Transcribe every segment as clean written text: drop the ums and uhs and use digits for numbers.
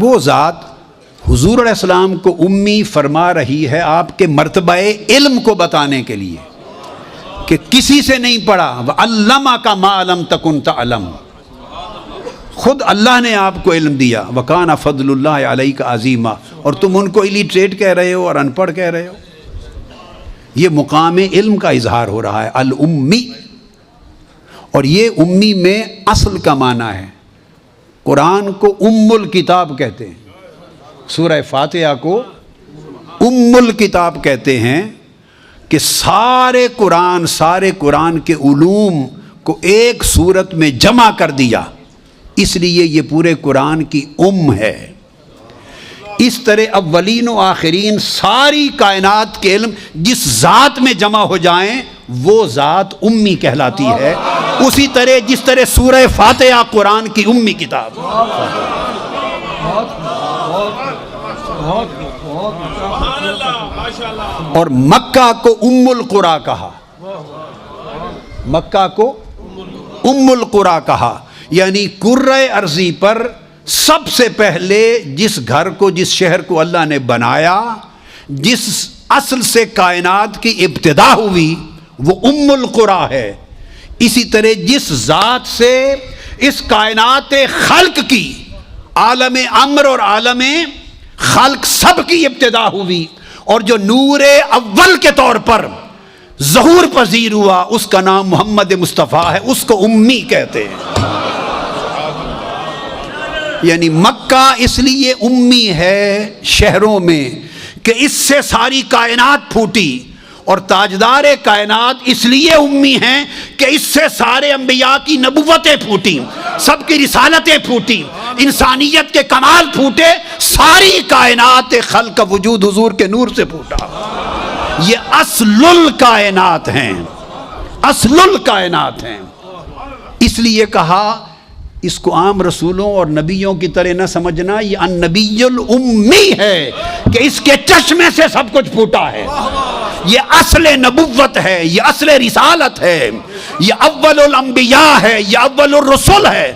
وہ ذات حضور علیہ السلام کو امی فرما رہی ہے آپ کے مرتبہ علم کو بتانے کے لیے کہ کسی سے نہیں پڑھا، وَعَلَّمَكَ مَا لَمْ تَكُنْ تَعْلَمُ، خود اللہ نے آپ کو علم دیا، وَكَانَ فَضْلُ اللَّهِ عَلَيْكَ عَظِيمًا، اور تم ان کو الیٹریٹ کہہ رہے ہو اور ان پڑھ کہہ رہے ہو۔ یہ مقام علم کا اظہار ہو رہا ہے، الامی، اور یہ امی میں اصل کا معنی ہے۔ قرآن کو ام الکتاب کہتے ہیں، سورہ فاتحہ کو ام الکتاب کہتے ہیں کہ سارے قرآن کے علوم کو ایک صورت میں جمع کر دیا، اس لیے یہ پورے قرآن کی ام ہے۔ اس طرح اولین و آخرین ساری کائنات کے علم جس ذات میں جمع ہو جائیں وہ ذات امی کہلاتی ہے، اسی طرح جس طرح سورہ فاتحہ قرآن کی امی کتاب۔ اور مکہ کو ام القریٰ کہا، مکہ کو ام القریٰ کہا، یعنی کرۂ ارضی پر سب سے پہلے جس گھر کو، جس شہر کو اللہ نے بنایا، جس اصل سے کائنات کی ابتدا ہوئی، وہ ام القریٰ ہے۔ اسی طرح جس ذات سے اس کائنات خلق کی، عالم امر اور عالم خلق سب کی ابتدا ہوئی، اور جو نور اول کے طور پر ظہور پذیر ہوا، اس کا نام محمد مصطفیٰ ہے، اس کو امی کہتے ہیں۔ یعنی مکہ اس لیے امی ہے شہروں میں کہ اس سے ساری کائنات پھوٹی، اور تاجدار کائنات اس لیے امی ہیں کہ اس سے سارے انبیاء کی نبوتیں پھوٹی، سب کی رسالتیں پھوٹی، انسانیت کے کمال پھوٹے، ساری کائنات خلق کا وجود حضور کے نور سے پھوٹا۔ یہ اصل الکائنات ہیں، اصل الکائنات ہیں۔ اس لیے کہا اس کو عام رسولوں اور نبیوں کی طرح نہ سمجھنا، یہ النبی الامی ہے کہ اس کے چشمے سے سب کچھ پھوٹا ہے۔ یہ اصل نبوت ہے، یہ اصل رسالت ہے، یہ اول الانبیاء ہے، یہ اول الرسل ہے،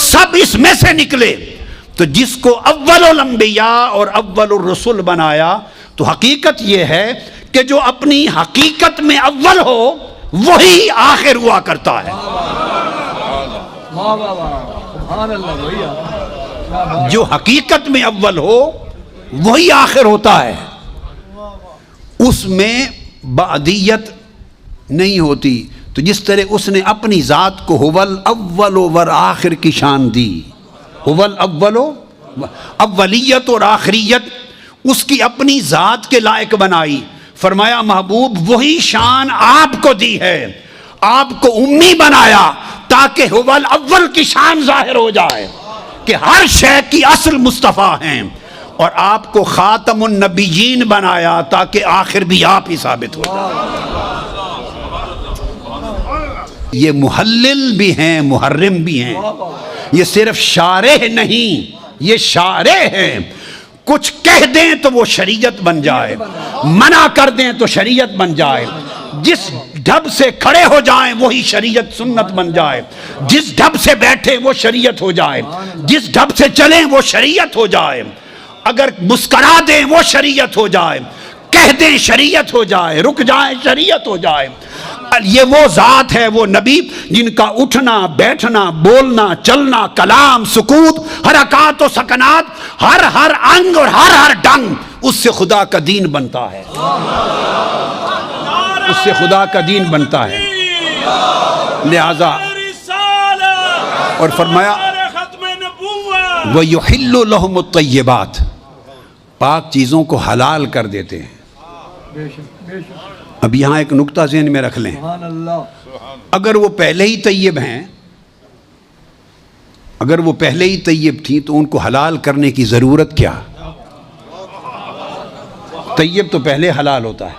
سب اس میں سے نکلے۔ تو جس کو اول الانبیاء اور اول الرسل بنایا، تو حقیقت یہ ہے کہ جو اپنی حقیقت میں اول ہو وہی آخر ہوا کرتا ہے۔ جو حقیقت میں اول ہو وہی آخر ہوتا ہے، اس میں بعدیت نہیں ہوتی۔ تو جس طرح اس نے اپنی ذات کو هو الاول والآخر کی شان دی، هو الاول، اولیت اور آخریت اس کی اپنی ذات کے لائق بنائی۔ فرمایا محبوب وہی شان آپ کو دی ہے، آپ کو امی بنایا تاکہ هو الاول کی شان ظاہر ہو جائے کہ ہر شے کی اصل مصطفیٰ ہیں، اور آپ کو خاتم النبیین بنایا تاکہ آخر بھی آپ ہی ثابت ہو جائے۔ یہ محلل بھی ہیں، محرم بھی ہیں، یہ صرف شارح نہیں، یہ شارح ہیں۔ کچھ کہہ دیں تو وہ شریعت بن جائے، منع کر دیں تو شریعت بن جائے، جس ڈھب سے کھڑے ہو جائیں وہی شریعت سنت بن جائے، جس ڈھب سے بیٹھے وہ شریعت ہو جائے، جس ڈھب سے چلیں وہ شریعت ہو جائے، اگر مسکرا دیں وہ شریعت ہو جائے، کہہ دیں شریعت ہو جائے، رک جائیں شریعت ہو جائے۔ یہ وہ ذات ہے، وہ نبی جن کا اٹھنا بیٹھنا بولنا چلنا کلام سکوت حرکات و سکنات ہر انگ اور ہر ڈنگ اس سے خدا کا دین بنتا ہے، اس سے خدا کا دین بنتا ہے۔ لہذا اور فرمایا وَيُحِلُّ لَهُمُ الطَّيِّبَاتِ، پاک چیزوں کو حلال کر دیتے ہیں۔ اب یہاں ایک نکتہ ذہن میں رکھ لیں، اگر وہ پہلے ہی طیب ہیں، اگر وہ پہلے ہی طیب تھیں تو ان کو حلال کرنے کی ضرورت کیا؟ طیب تو پہلے حلال ہوتا ہے۔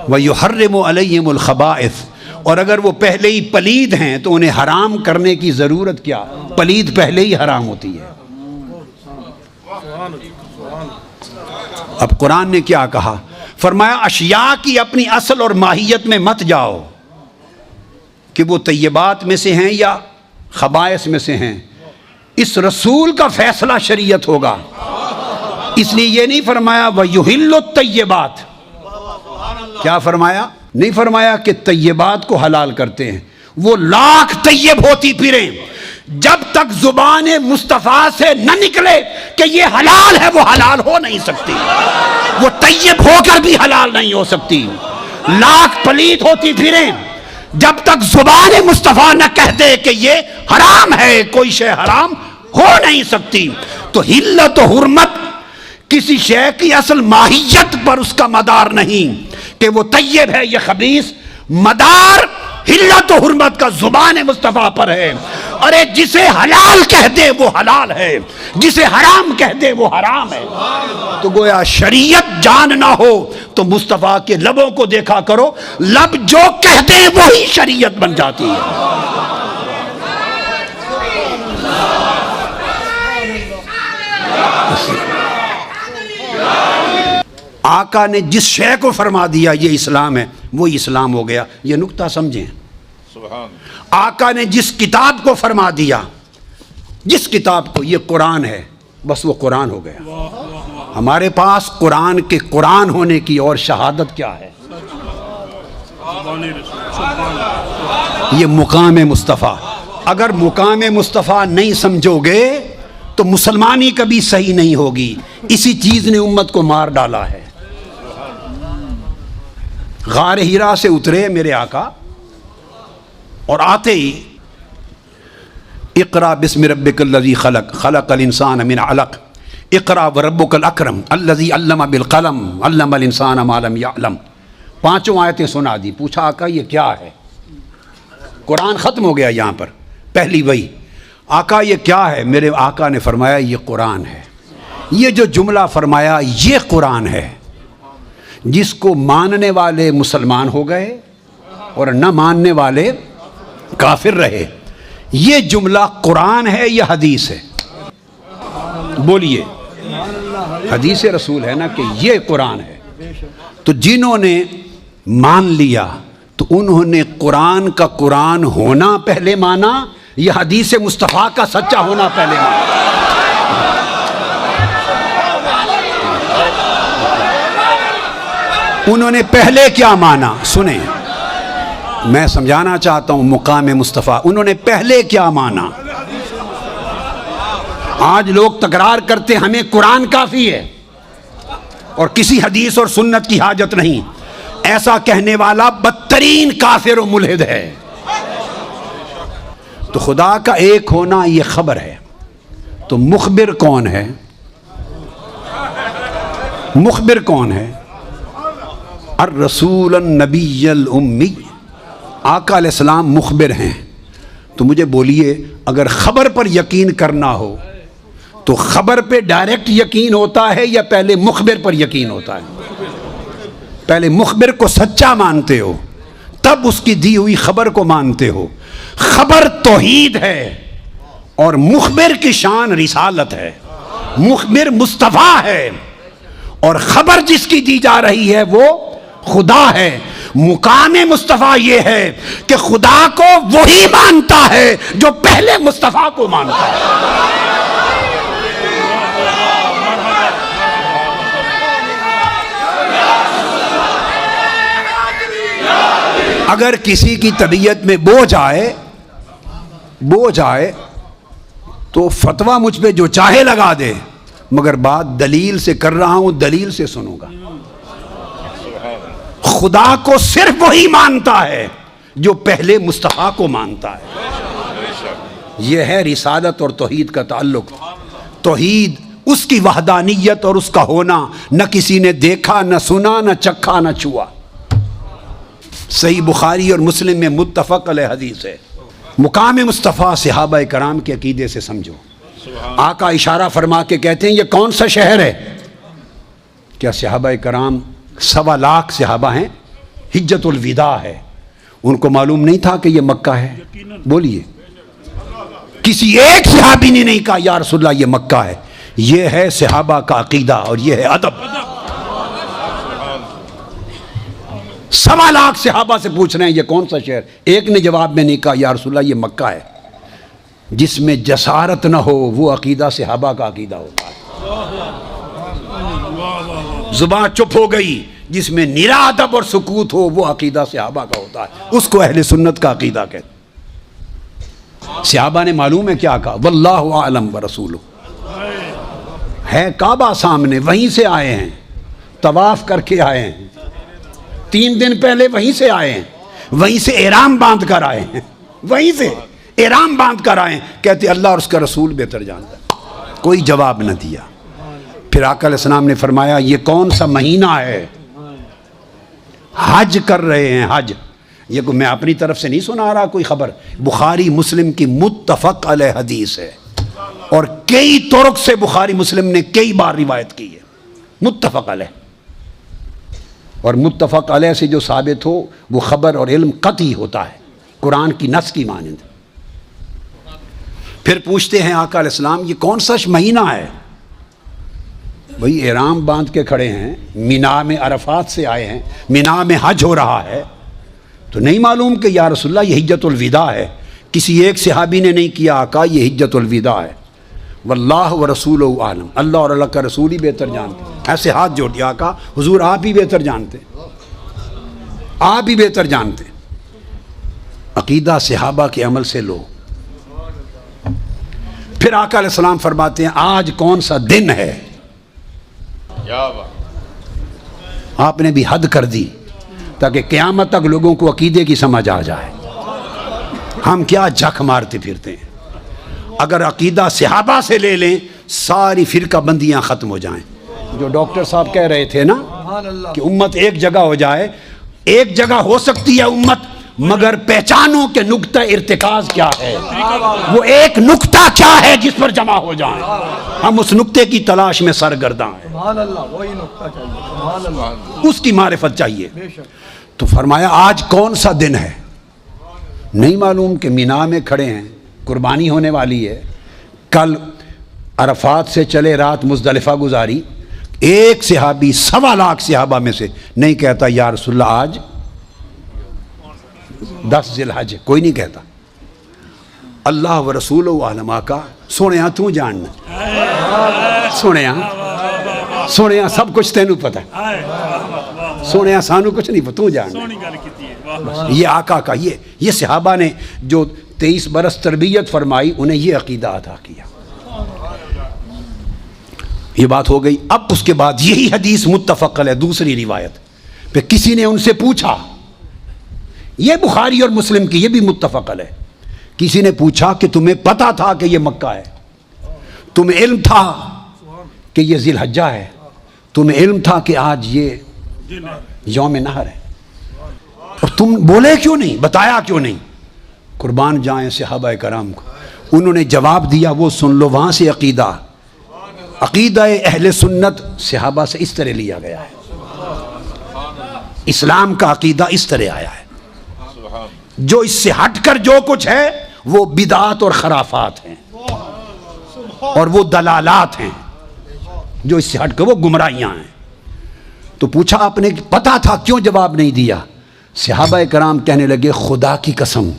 وَيُحَرِّمُ عَلَيْهِمُ الْخَبَائِثِ، اور اگر وہ پہلے ہی پلید ہیں تو انہیں حرام کرنے کی ضرورت کیا؟ پلید پہلے ہی حرام ہوتی ہے۔ اب قرآن نے کیا کہا؟ فرمایا اشیاء کی اپنی اصل اور ماہیت میں مت جاؤ کہ وہ طیبات میں سے ہیں یا خبائث میں سے ہیں، اس رسول کا فیصلہ شریعت ہوگا. اس لیے یہ نہیں فرمایا وَيُحِلُّ الطَّيِّبَاتِ. کیا فرمایا؟ نہیں فرمایا کہ طیبات کو حلال کرتے ہیں. وہ لاکھ طیب ہوتی پھریں، جب تک زبان مصطفیٰ سے نہ نکلے کہ یہ حلال ہے، وہ حلال ہو نہیں سکتی. وہ طیب ہو کر بھی حلال نہیں ہو سکتی. لاکھ پلیت ہوتی پھریں، جب تک زبان مصطفیٰ نہ کہہ دے کہ یہ حرام ہے، کوئی شے حرام ہو نہیں سکتی. تو حلت و حرمت کسی شے کی اصل ماہیت پر اس کا مدار نہیں کہ وہ طیب ہے یا خبیث. مدار حلت و حرمت کا زبان مصطفیٰ پر ہے. ارے جسے حلال کہہ دے وہ حلال ہے، جسے حرام کہہ دے وہ حرام ہے. تو گویا شریعت جان نہ ہو تو مصطفیٰ کے لبوں کو دیکھا کرو، لب جو کہہ دے وہی شریعت بن جاتی ہے. آقا نے جس شے کو فرما دیا یہ اسلام ہے، وہی اسلام ہو گیا. یہ نکتہ سمجھیں. آقا نے جس کتاب کو فرما دیا، جس کتاب کو یہ قرآن ہے، بس وہ قرآن ہو گیا. ہمارے پاس قرآن کے قرآن ہونے کی اور شہادت کیا ہے؟ یہ مقام مصطفیٰ. اگر مقام مصطفیٰ نہیں سمجھو گے تو مسلمانی کبھی صحیح نہیں ہوگی. اسی چیز نے امت کو مار ڈالا ہے. غار ہیرا سے اترے میرے آقا اور آتے ہی اقرا بسم ربک الذی خلق خلق الانسان من علق اقرا وربک الاکرم الذی علم بالقلم علم الانسان ما لم یعلم. 5 آیتیں سنا دی. پوچھا آقا یہ کیا ہے؟ قرآن ختم ہو گیا یہاں پر. پہلی وہی آقا یہ کیا ہے؟ میرے آقا نے فرمایا یہ قرآن ہے. یہ جو جملہ فرمایا یہ قرآن ہے. جس کو ماننے والے مسلمان ہو گئے اور نہ ماننے والے کافر رہے. یہ جملہ قرآن ہے یا حدیث ہے؟ بولیے. حدیث رسول ہے نا کہ یہ قرآن ہے. تو جنہوں نے مان لیا تو انہوں نے قرآن کا قرآن ہونا پہلے مانا یا حدیث مصطفیٰ کا سچا ہونا پہلے مانا؟ انہوں نے پہلے کیا مانا؟ سنیں، میں سمجھانا چاہتا ہوں مقام مصطفیٰ. انہوں نے پہلے کیا مانا؟ آج لوگ تکرار کرتے ہمیں قرآن کافی ہے اور کسی حدیث اور سنت کی حاجت نہیں. ایسا کہنے والا بدترین کافر و ملحد ہے. تو خدا کا ایک ہونا یہ خبر ہے. تو مخبر کون ہے؟ مخبر کون ہے؟ الرسول النبی الامی. آقا علیہ السلام مخبر ہیں. تو مجھے بولیے اگر خبر پر یقین کرنا ہو تو خبر پہ ڈائریکٹ یقین ہوتا ہے یا پہلے مخبر پر یقین ہوتا ہے؟ پہلے مخبر کو سچا مانتے ہو تب اس کی دی ہوئی خبر کو مانتے ہو. خبر توحید ہے اور مخبر کی شان رسالت ہے. مخبر مصطفیٰ ہے اور خبر جس کی دی جا رہی ہے وہ خدا ہے. مقام مصطفیٰ یہ ہے کہ خدا کو وہی مانتا ہے جو پہلے مصطفیٰ کو مانتا ہے. اگر کسی کی طبیعت میں بوجھ آئے تو فتویٰ مجھ پہ جو چاہے لگا دے، مگر بات دلیل سے کر رہا ہوں، دلیل سے سنوں گا. خدا کو صرف وہی مانتا ہے جو پہلے مصطفیٰ کو مانتا ہے. یہ ہے رسالت اور توحید کا تعلق. توحید اس کی وحدانیت اور اس کا ہونا نہ کسی نے دیکھا، نہ سنا، نہ چکھا، نہ چھوا. صحیح بخاری اور مسلم میں متفق علیہ حدیث ہے. مقام مصطفیٰ صحابہ کرام کے عقیدے سے سمجھو. آقا اشارہ فرما کے کہتے ہیں یہ کون سا شہر ہے؟ کیا صحابہ کرام 1.25 لاکھ صحابہ ہیں، حجت الوداع ہے، ان کو معلوم نہیں تھا کہ یہ مکہ ہے؟ بولیے. کسی ایک صحابی نے نہیں کہا یا رسول اللہ یہ مکہ ہے. یہ ہے صحابہ کا عقیدہ اور یہ ہے ادب. 1.25 لاکھ صحابہ سے پوچھ رہے ہیں یہ کون سا شہر؟ ایک نے جواب میں نہیں کہا یا رسول اللہ یہ مکہ ہے. جس میں جسارت نہ ہو وہ عقیدہ صحابہ کا عقیدہ ہوتا ہے. زبان چپ ہو گئی جس میں نرا ادب اور سکوت ہو وہ عقیدہ صحابہ کا ہوتا ہے، اس کو اہل سنت کا عقیدہ کہتے ہیں. صحابہ نے معلوم ہے کیا کہا؟ واللہ اعلم ورسولہ. ہے کعبہ سامنے، وہیں سے آئے ہیں، طواف کر کے آئے ہیں، 3 دن پہلے وہیں سے آئے ہیں، وہیں سے احرام باندھ کر آئے ہیں، وہیں سے احرام باندھ کر آئے ہیں. کہتے اللہ اور اس کا رسول بہتر جانتا ہے. کوئی جواب نہ دیا. پھر آقا علیہ السلام نے فرمایا یہ کون سا مہینہ ہے؟ حج کر رہے ہیں، حج. یہ کوئی میں اپنی طرف سے نہیں سنا رہا کوئی خبر، بخاری مسلم کی متفق علیہ حدیث ہے، اور کئی طرق سے بخاری مسلم نے کئی بار روایت کی ہے. متفق علیہ، اور متفق علیہ سے جو ثابت ہو وہ خبر اور علم قطعی ہوتا ہے، قرآن کی نص کی مانند. پھر پوچھتے ہیں آقا علیہ السلام یہ کون سا مہینہ ہے؟ بھئی احرام باندھ کے کھڑے ہیں، مینا میں عرفات سے آئے ہیں، مینا میں حج ہو رہا ہے، تو نہیں معلوم کہ یا رسول اللہ یہ حجۃ الوداع ہے؟ کسی ایک صحابی نے نہیں کیا آقا یہ حجۃ الوداع ہے. واللہ ورسولہ اعلم، اللہ اور اللہ کا رسول ہی بہتر جانتے ہیں. ایسے ہاتھ جوڑ دیا آقا حضور آپ ہی بہتر جانتے ہیں، آپ ہی بہتر جانتے ہیں. عقیدہ صحابہ کے عمل سے لو. پھر آقا علیہ السلام فرماتے ہیں آج کون سا دن ہے؟ آپ نے بھی حد کر دی تاکہ قیامت تک لوگوں کو عقیدے کی سمجھ آ جائے. ہم کیا جھک مارتے پھرتے ہیں؟ اگر عقیدہ صحابہ سے لے لیں ساری فرقہ بندیاں ختم ہو جائیں. جو ڈاکٹر صاحب کہہ رہے تھے نا کہ امت ایک جگہ ہو جائے، ایک جگہ ہو سکتی ہے امت، مگر پہچانوں کے نقطہ ارتکاز کیا ہے، وہ ایک نقطہ کیا ہے جس پر جمع ہو جائیں. ہم اس نقطے کی تلاش میں سرگرداں ہیں. اس کی معرفت چاہیے. تو فرمایا آج کون سا دن ہے؟ نہیں معلوم کہ مینا میں کھڑے ہیں، قربانی ہونے والی ہے. کل عرفات سے چلے رات مزدلفہ گزاری. ایک صحابی 1.25 لاکھ صحابہ میں سے نہیں کہتا یا رسول اللہ آج 10 ذی الحج. کوئی نہیں کہتا. اللہ و رسول و علماء کا سونے تو جاننا، سونے سب کچھ تینوں پتہ ہے، سونے سانو کچھ نہیں پتہ، تو جاننا. یہ آقا کا یہ صحابہ نے جو 23 برس تربیت فرمائی انہیں یہ عقیدہ عطا کیا. یہ بات ہو گئی. اب اس کے بعد یہی حدیث متفق علیہ دوسری روایت پہ کسی نے ان سے پوچھا، یہ بخاری اور مسلم کی، یہ بھی متفق علیہ. کسی نے پوچھا کہ تمہیں پتا تھا کہ یہ مکہ ہے؟ تمہیں علم تھا کہ یہ ذی الحجہ ہے؟ تمہیں علم تھا کہ آج یہ یوم نحر ہے؟ اور تم بولے کیوں نہیں، بتایا کیوں نہیں؟ قربان جائیں صحابہ کرام کو. انہوں نے جواب دیا وہ سن لو. وہاں سے عقیدہ اہل سنت صحابہ سے اس طرح لیا گیا ہے. اسلام کا عقیدہ اس طرح آیا ہے. جو اس سے ہٹ کر جو کچھ ہے وہ بدعات اور خرافات ہیں اور وہ دلالات ہیں. جو اس سے ہٹ کر وہ گمراہیاں ہیں. تو پوچھا آپ نے پتا تھا، کیوں جواب نہیں دیا؟ صحابہ کرام کہنے لگے خدا کی قسم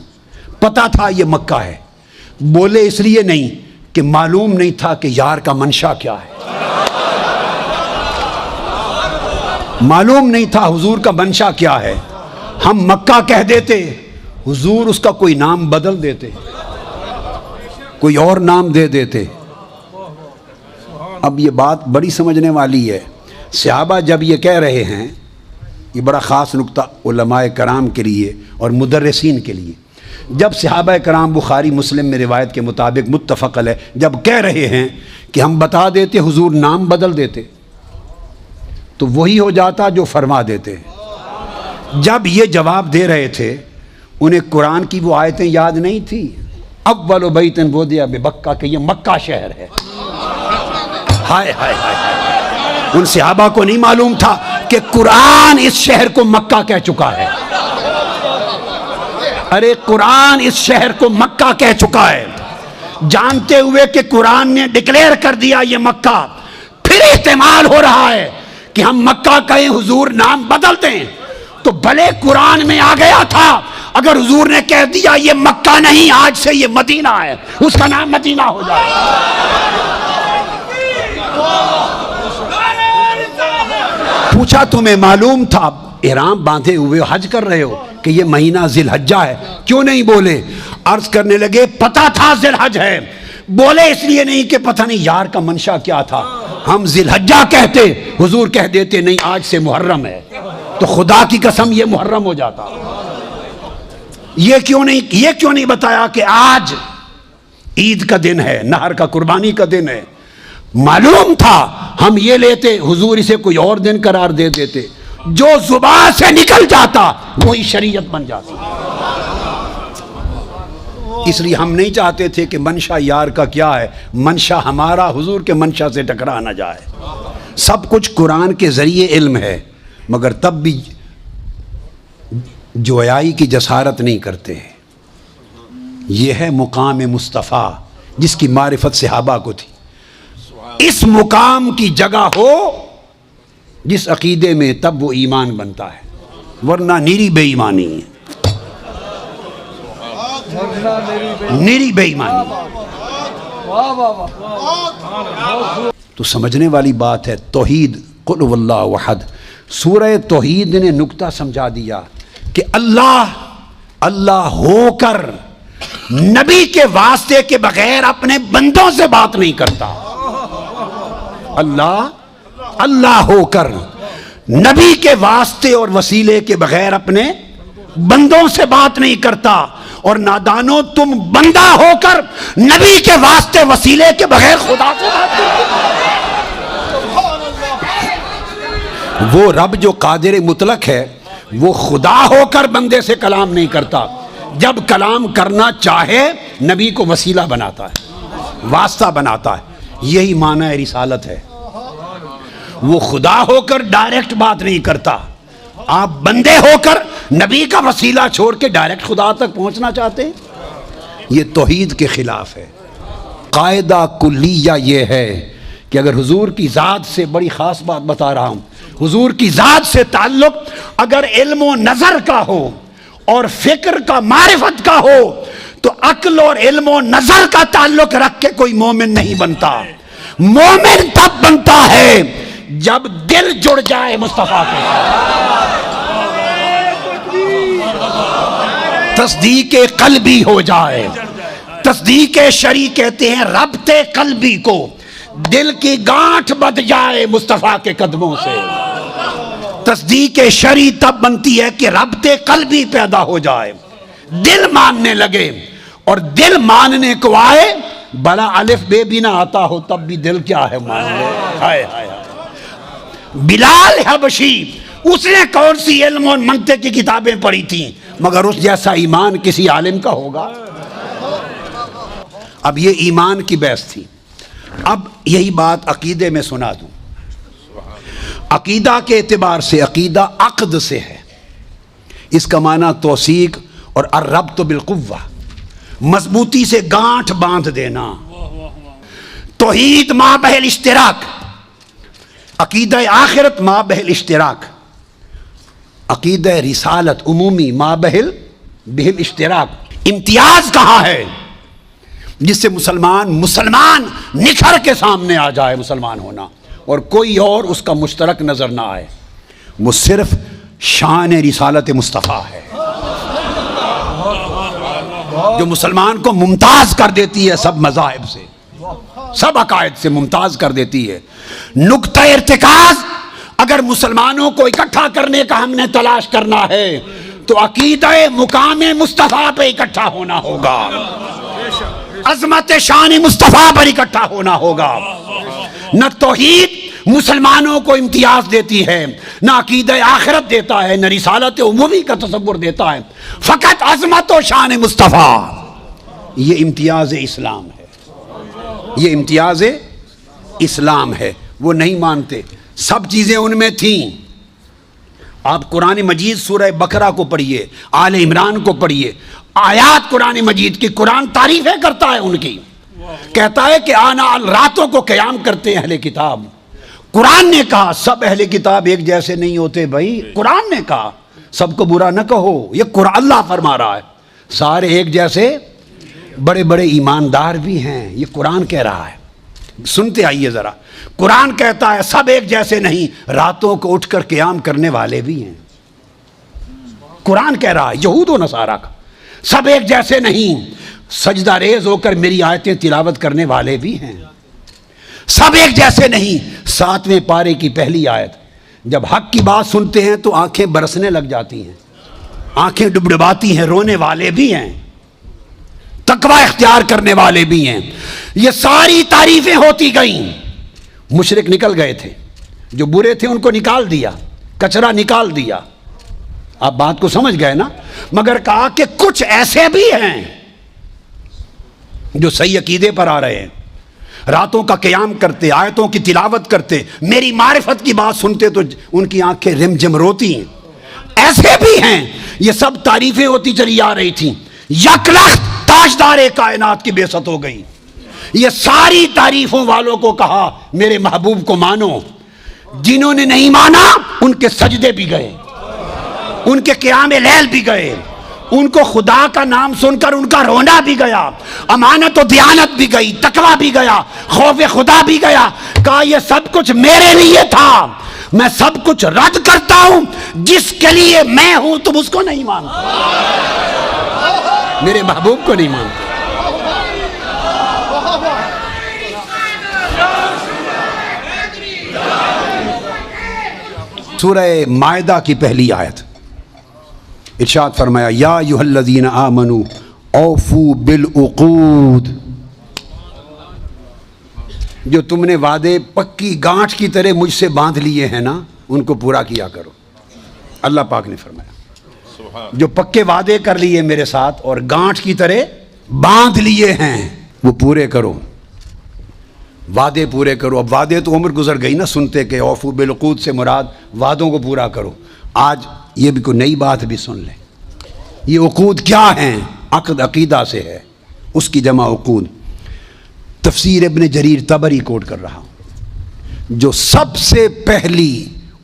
پتا تھا یہ مکہ ہے. بولے اس لیے نہیں کہ معلوم نہیں تھا کہ یار کا منشا کیا ہے، معلوم نہیں تھا حضور کا منشا کیا ہے. ہم مکہ کہہ دیتے، حضور اس کا کوئی نام بدل دیتے، کوئی اور نام دے دیتے. اب یہ بات بڑی سمجھنے والی ہے. صحابہ جب یہ کہہ رہے ہیں، یہ بڑا خاص نقطہ علماء کرام کے لیے اور مدرسین کے لیے، جب صحابہ کرام بخاری مسلم میں روایت کے مطابق متفق علیہ جب کہہ رہے ہیں کہ ہم بتا دیتے حضور نام بدل دیتے تو وہی ہو جاتا جو فرما دیتے ہیں. جب یہ جواب دے رہے تھے انہیں قرآن کی وہ آیتیں یاد نہیں تھی، اول بیت وضع ببکہ، کہ یہ مکہ شہر ہے. ہائے ہائے ہائے، ان صحابہ کو نہیں معلوم تھا کہ قرآن اس شہر کو مکہ کہہ چکا ہے. ارے قرآن اس شہر کو مکہ کہہ چکا ہے، جانتے ہوئے کہ قرآن نے ڈکلیئر کر دیا یہ مکہ. پھر احتمال ہو رہا ہے کہ ہم مکہ کہیں حضور نام بدلتے ہیں، تو بھلے قرآن میں آ گیا تھا اگر حضور نے کہہ دیا یہ مکہ نہیں آج سے یہ مدینہ ہے، اس کا نام مدینہ ہو جائے. پوچھا تمہیں معلوم تھا، احرام باندھے ہوئے حج کر رہے ہو، کہ یہ مہینہ ذی الحجہ ہے، کیوں نہیں بولے؟ عرض کرنے لگے پتہ تھا ذی الحج ہے، بولے اس لیے نہیں کہ پتہ نہیں یار کا منشا کیا تھا. ہم ذی الحجہ کہتے، حضور کہہ دیتے نہیں آج سے محرم ہے، تو خدا کی قسم یہ محرم ہو جاتا. یہ کیوں نہیں بتایا کہ آج عید کا دن ہے، نہر کا، قربانی کا دن ہے؟ معلوم تھا ہم یہ لیتے، حضور اسے کوئی اور دن قرار دے دیتے. جو زبان سے نکل جاتا وہی شریعت بن جاتی. اس لیے ہم نہیں چاہتے تھے کہ منشا یار کا کیا ہے، منشا ہمارا حضور کے منشا سے ٹکرا نہ جائے. سب کچھ قرآن کے ذریعے علم ہے، مگر تب بھی جویائی کی جسارت نہیں کرتے. یہ ہے مقام مصطفیٰ جس کی معرفت صحابہ کو تھی. اس مقام کی جگہ ہو جس عقیدے میں، تب وہ ایمان بنتا ہے، ورنہ نیری بے ایمانی ہے، نیری بے ایمانی. تو سمجھنے والی بات ہے توحید. قل هو اللہ احد، سورہ توحید نے نکتہ سمجھا دیا کہ اللہ ہو کر نبی کے واسطے کے بغیر اپنے بندوں سے بات نہیں کرتا. اللہ ہو کر نبی کے واسطے اور وسیلے کے بغیر اپنے بندوں سے بات نہیں کرتا. اور نادانو، تم بندہ ہو کر نبی کے واسطے وسیلے کے بغیر خدا سے بات کرتے. وہ رب جو قادر مطلق ہے وہ خدا ہو کر بندے سے کلام نہیں کرتا. جب کلام کرنا چاہے نبی کو وسیلہ بناتا ہے، واسطہ بناتا ہے. یہی معنی رسالت ہے. وہ خدا ہو کر ڈائریکٹ بات نہیں کرتا. آپ بندے ہو کر نبی کا وسیلہ چھوڑ کے ڈائریکٹ خدا تک پہنچنا چاہتے ہیں. یہ توحید کے خلاف ہے. قاعدہ کلیہ یہ ہے کہ اگر حضور کی ذات سے، بڑی خاص بات بتا رہا ہوں، حضور کی ذات سے تعلق اگر علم و نظر کا ہو اور فکر کا، معرفت کا ہو، تو عقل اور علم و نظر کا تعلق رکھ کے کوئی مومن نہیں بنتا. مومن تب بنتا ہے جب دل جڑ جائے مصطفیٰ کے ساتھ، تصدیق قلبی ہو جائے. تصدیق شرعی کہتے ہیں ربط قلبی کو، دل کی گانٹھ بندھ جائے مصطفیٰ کے قدموں سے. تصدیق شرعی تب بنتی ہے کہ ربط قلبی پیدا ہو جائے، دل ماننے لگے. اور دل ماننے کو آئے، بلا الف بے بھی نہ آتا ہو تب بھی دل کیا ہے مان لے. ہائے ہائے. بلال حبشی، اس نے کون سی علم اور منطق کی کتابیں پڑھی تھیں، مگر اس جیسا ایمان کسی عالم کا ہوگا؟ اب یہ ایمان کی بحث تھی. اب یہی بات عقیدے میں سنا دوں. عقیدہ کے اعتبار سے عقیدہ عقد سے ہے. اس کا معنی توثیق اور الربط بالقوہ، مضبوطی سے گانٹھ باندھ دینا. توحید مابہ الاشتراک، عقیدہ آخرت مابہ الاشتراک. عقیدہ رسالت عمومی مابہ الاشتراک. امتیاز کہاں ہے جس سے مسلمان نکھر کے سامنے آ جائے مسلمان ہونا، اور کوئی اور اس کا مشترک نظر نہ آئے؟ وہ صرف شان رسالت مصطفیٰ ہے جو مسلمان کو ممتاز کر دیتی ہے سب مذاہب سے، سب عقائد سے ممتاز کر دیتی ہے. نقطہ ارتکاز اگر مسلمانوں کو اکٹھا کرنے کا ہم نے تلاش کرنا ہے تو عقیدہ مقام مصطفیٰ پہ اکٹھا ہونا ہوگا، عظمت شان مصطفیٰ پر اکٹھا ہونا ہوگا. نہ توحید مسلمانوں کو امتیاز دیتی ہے، نہ عقیدہ آخرت دیتا ہے، نہ رسالت عمومی کا تصور دیتا ہے، فقط عظمت و شان مصطفیٰ. یہ امتیاز اسلام ہے، یہ امتیاز اسلام ہے. وہ نہیں مانتے. سب چیزیں ان میں تھیں. آپ قرآن مجید سورہ بقرہ کو پڑھیے، آل عمران کو پڑھیے، آیات قرآن مجید کی، قرآن تعریفیں کرتا ہے ان کی. کہتا ہے کہ آنا راتوں کو قیام کرتے ہیں اہل کتاب. قرآن نے کہا سب اہل کتاب ایک جیسے نہیں ہوتے بھائی. قرآن نے کہا سب کو برا نہ کہو، یہ قرآن اللہ فرما رہا ہے، سارے ایک جیسے، بڑے بڑے ایماندار بھی ہیں، یہ قرآن کہہ رہا ہے۔ سنتے آئیے ذرا، قرآن کہتا ہے سب ایک جیسے نہیں، راتوں کو اٹھ کر قیام کرنے والے بھی ہیں۔ قرآن کہہ رہا ہے یہود و نصارہ کا، سب ایک جیسے نہیں، سجدہ ریز ہو کر میری آیتیں تلاوت کرنے والے بھی ہیں، سب ایک جیسے نہیں۔ 7ویں پارے کی پہلی آیت، جب حق کی بات سنتے ہیں تو آنکھیں برسنے لگ جاتی ہیں، آنکھیں ڈبڈباتی ہیں، رونے والے بھی ہیں، تقوی اختیار کرنے والے بھی ہیں۔ یہ ساری تعریفیں ہوتی گئیں، مشرک نکل گئے تھے، جو برے تھے ان کو نکال دیا، کچرا نکال دیا، آپ بات کو سمجھ گئے نا؟ مگر کہا کہ کچھ ایسے بھی ہیں جو صحیح عقیدے پر آ رہے ہیں، راتوں کا قیام کرتے، آیتوں کی تلاوت کرتے، میری معرفت کی بات سنتے تو ان کی آنکھیں رم جم روتی ہیں، ایسے بھی ہیں۔ یہ سب تعریفیں ہوتی چلی آ رہی تھیں، یک لخت تاجدار کائنات کی بعثت ہو گئی۔ یہ ساری تعریفوں والوں کو کہا میرے محبوب کو مانو، جنہوں نے نہیں مانا ان کے سجدے بھی گئے، ان کے قیام لیل بھی گئے، ان کو خدا کا نام سن کر ان کا رونا بھی گیا، امانت و دیانت بھی گئی، تقوی بھی گیا، خوف خدا بھی گیا۔ کہا یہ سب کچھ میرے لیے تھا، میں سب کچھ رد کرتا ہوں، جس کے لیے میں ہوں تم اس کو نہیں مانتے، میرے محبوب کو نہیں مانتے۔ سورہ مائدہ کی پہلی آیت، ارشاد فرمایا یا ایھا الذین آمنوا اوفوا بالعقود، جو تم نے وعدے پکی گانٹھ کی طرح مجھ سے باندھ لیے ہیں نا ان کو پورا کیا کرو۔ اللہ پاک نے فرمایا جو پکے وعدے کر لیے میرے ساتھ اور گانٹھ کی طرح باندھ لیے ہیں وہ پورے کرو، وعدے پورے کرو۔ اب وعدے تو عمر گزر گئی نا سنتے کہ اوفوا بالعقود سے مراد وعدوں کو پورا کرو۔ آج یہ بھی کوئی نئی بات بھی سن لیں، یہ عقود کیا ہیں؟ عقد عقیدہ سے ہے، اس کی جمع عقود۔ تفسیر ابن جریر طبری کوٹ کر رہا ہوں، جو سب سے پہلی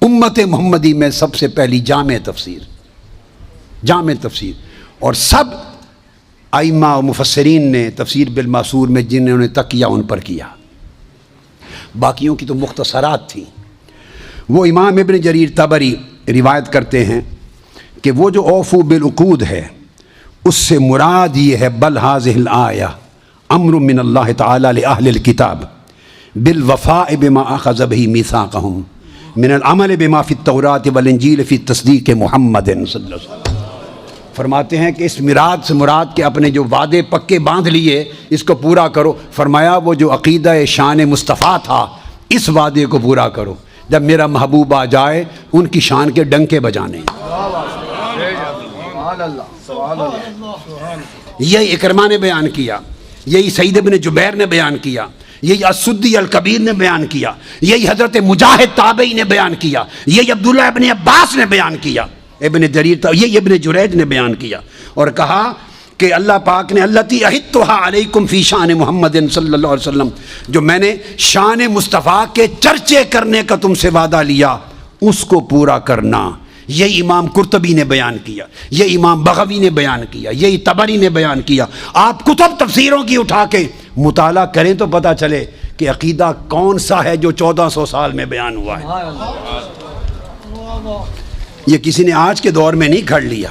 امت محمدی میں سب سے پہلی جامع تفسیر، اور سب ائمہ و مفسرین نے تفسیر بالماسور میں جنہوں نے تکیہ ان پر کیا، باقیوں کی تو مختصرات تھیں۔ وہ امام ابن جریر طبری روایت کرتے ہیں کہ وہ جو اوفوا بالعقود ہے اس سے مراد یہ ہے بل ھذہ الآیہ امر من اللہ تعالی لأہل الکتاب بالوفاء بما اخذ به میثاقہم من العمل بما فی التوراۃ والانجیل فی تصدیق محمد صلی اللہ علیہ وسلم۔ فرماتے ہیں کہ اس مراد سے مراد کے اپنے جو وعدے پکے باندھ لیے اس کو پورا کرو۔ فرمایا وہ جو عقیدہ شان مصطفیٰ تھا اس وعدے کو پورا کرو، جب میرا محبوب آ جائے ان کی شان کے ڈنکے بجانے۔ یہی اکرمہ نے بیان کیا، یہی سعید بن جبیر نے بیان کیا، یہی السدی الکبیر نے بیان کیا، یہی حضرت مجاہد تابعی نے بیان کیا، یہی عبداللہ ابن عباس نے بیان کیا، ابن جریر یہی ابن جریج نے بیان کیا، اور کہا کہ اللہ پاک نے التی احدتھا علیکم فی شان محمد صلی اللہ علیہ وسلم، جو میں نے شان مصطفیٰ کے چرچے کرنے کا تم سے وعدہ لیا اس کو پورا کرنا۔ یہی امام قرطبی نے بیان کیا، یہ امام بغوی نے بیان کیا، یہی طبری نے بیان کیا۔ آپ کتب تفسیروں کی اٹھا کے مطالعہ کریں تو پتہ چلے کہ عقیدہ کون سا ہے جو 1400 سال میں بیان ہوا ہے۔ یہ کسی نے آج کے دور میں نہیں گھڑ لیا۔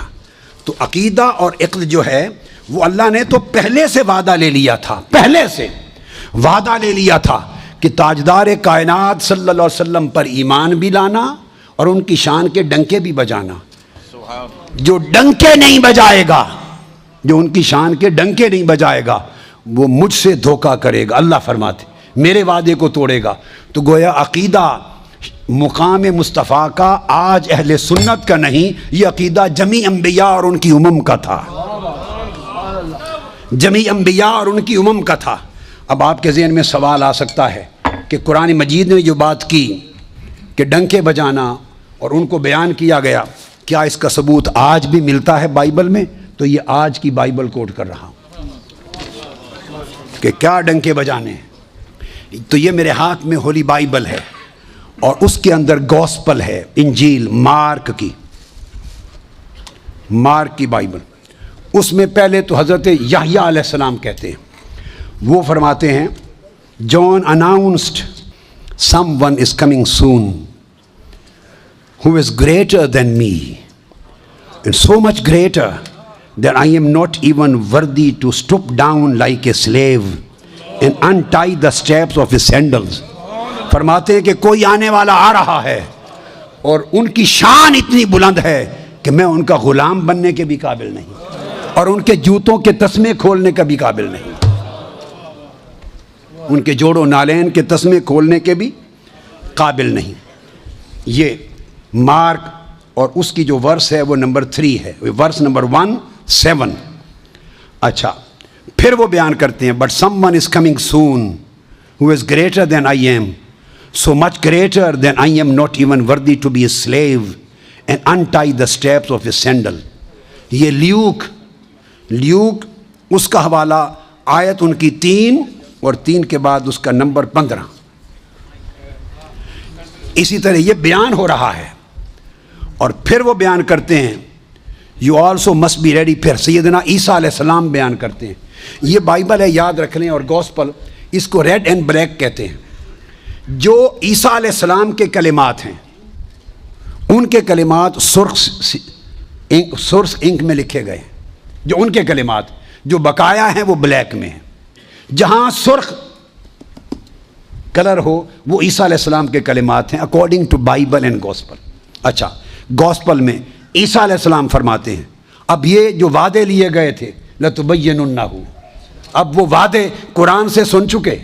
تو عقیدہ اور عقد جو ہے وہ اللہ نے تو پہلے سے وعدہ لے لیا تھا، پہلے سے وعدہ لے لیا تھا کہ تاجدار کائنات صلی اللہ علیہ وسلم پر ایمان بھی لانا اور ان کی شان کے ڈنکے بھی بجانا۔ جو ڈنکے نہیں بجائے گا، جو ان کی شان کے ڈنکے نہیں بجائے گا وہ مجھ سے دھوکہ کرے گا، اللہ فرماتے میرے وعدے کو توڑے گا۔ تو گویا عقیدہ مقام مصطفیٰ کا آج اہل سنت کا نہیں، یہ عقیدہ جمیع انبیاء اور ان کی امم کا تھا، جمیع انبیاء اور ان کی امم کا تھا۔ اب آپ کے ذہن میں سوال آ سکتا ہے کہ قرآن مجید نے جو بات کی کہ ڈنکے بجانا اور ان کو بیان کیا گیا، کیا اس کا ثبوت آج بھی ملتا ہے بائبل میں؟ تو یہ آج کی بائبل کوٹ کر رہا ہوں کہ کیا ڈنکے بجانے ہیں۔ تو یہ میرے ہاتھ میں ہولی بائبل ہے اور اس کے اندر گوسپل ہے، انجیل مارک کی، مارک کی بائبل، اس میں پہلے تو حضرت یحییٰ علیہ السلام کہتے ہیں، وہ فرماتے ہیں جان announced someone is coming soon who is greater than me and so much greater that I am not even worthy to stoop down like a slave and untie the straps of his sandals. فرماتے ہیں کہ کوئی آنے والا آ رہا ہے اور ان کی شان اتنی بلند ہے کہ میں ان کا غلام بننے کے بھی قابل نہیں اور ان کے جوتوں کے تسمے کھولنے کا بھی قابل نہیں، ان کے جوڑوں نالین کے تسمے کھولنے کے بھی قابل نہیں. یہ مارک اور اس کی جو ورس ہے وہ نمبر 3 ہے، ورس نمبر 1:7. اچھا پھر وہ بیان کرتے ہیں but some one is coming soon who is greater than I am, so much greater than I am not even worthy to be a slave and untie the straps of his sandal. یہ Luke اس کا حوالہ آیت ان کی 3 اور 3 کے بعد اس کا number 15. اسی طرح یہ بیان ہو رہا ہے اور پھر وہ بیان کرتے ہیں you also must be ready. پھر سیدنا عیسیٰ علیہ السلام بیان کرتے ہیں. یہ بائبل ہے، یاد رکھ لیں، اور گوسپل اس کو ریڈ اینڈ بلیک کہتے ہیں. جو عیسیٰ علیہ السلام کے کلمات ہیں ان کے کلمات سرخ انک میں لکھے گئے ہیں. جو ان کے کلمات جو بقایا ہیں وہ بلیک میں ہیں. جہاں سرخ کلر ہو وہ عیسیٰ علیہ السلام کے کلمات ہیں according to Bible and gospel. اچھا گوسپل میں عیسیٰ علیہ السلام فرماتے ہیں اب یہ جو وعدے لیے گئے تھے لَتُبَيِّنُنَّهُ، اب وہ وعدے قرآن سے سن چکے.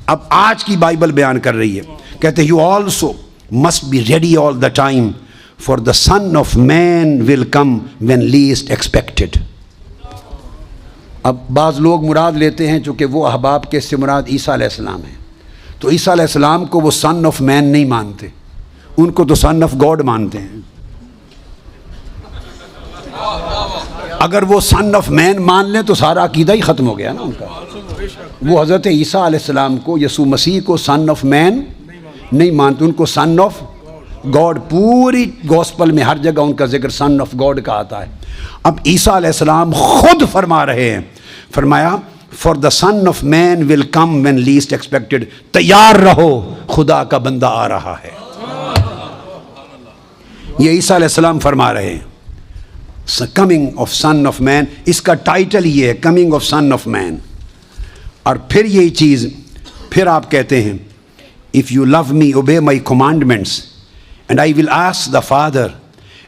اب آج کی بائبل بیان کر رہی ہے، کہتے ہیں you also must be ready all the time for the son of man will come when least expected. اب بعض لوگ مراد لیتے ہیں چونکہ وہ احباب کے سے مراد عیسیٰ علیہ السلام ہیں، تو عیسیٰ علیہ السلام کو وہ سن آف مین نہیں مانتے، ان کو تو سن آف گاڈ مانتے ہیں. اگر وہ سن آف مین مان لیں تو سارا عقیدہ ہی ختم ہو گیا نا ان کا. وہ حضرت عیسیٰ علیہ السلام کو، یسوع مسیح کو سن آف مین نہیں مانتے، ان کو سن آف گاڈ. پوری گوسپل میں ہر جگہ ان کا ذکر سن آف گاڈ کا آتا ہے. اب عیسیٰ علیہ السلام خود فرما رہے ہیں، فرمایا for the son of man will come when least expected. تیار رہو، خدا کا بندہ آ رہا ہے. یہ عیسیٰ علیہ السلام فرما رہے ہیں coming of son of man. اس کا ٹائٹل یہ ہے coming of son of man. اور پھر یہی چیز پھر آپ کہتے ہیں if you love me obey my commandments and I will ask the father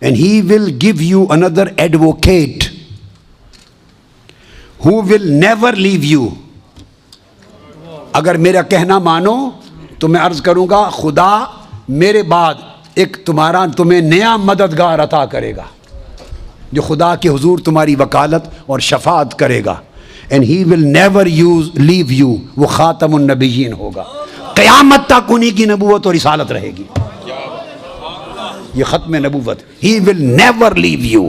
and he will give you another advocate who will never leave you. اگر میرا کہنا مانو تو میں عرض کروں گا خدا میرے بعد ایک تمہیں نیا مددگار عطا کرے گا جو خدا کے حضور تمہاری وکالت اور شفاعت کرے گا. And he will never leave you. وہ خاتم النبیین ہوگا، قیامت تک انہی کی نبوت اور رسالت رہے گی. یہ ختم نبوت. ہی ول نیور لیو یو،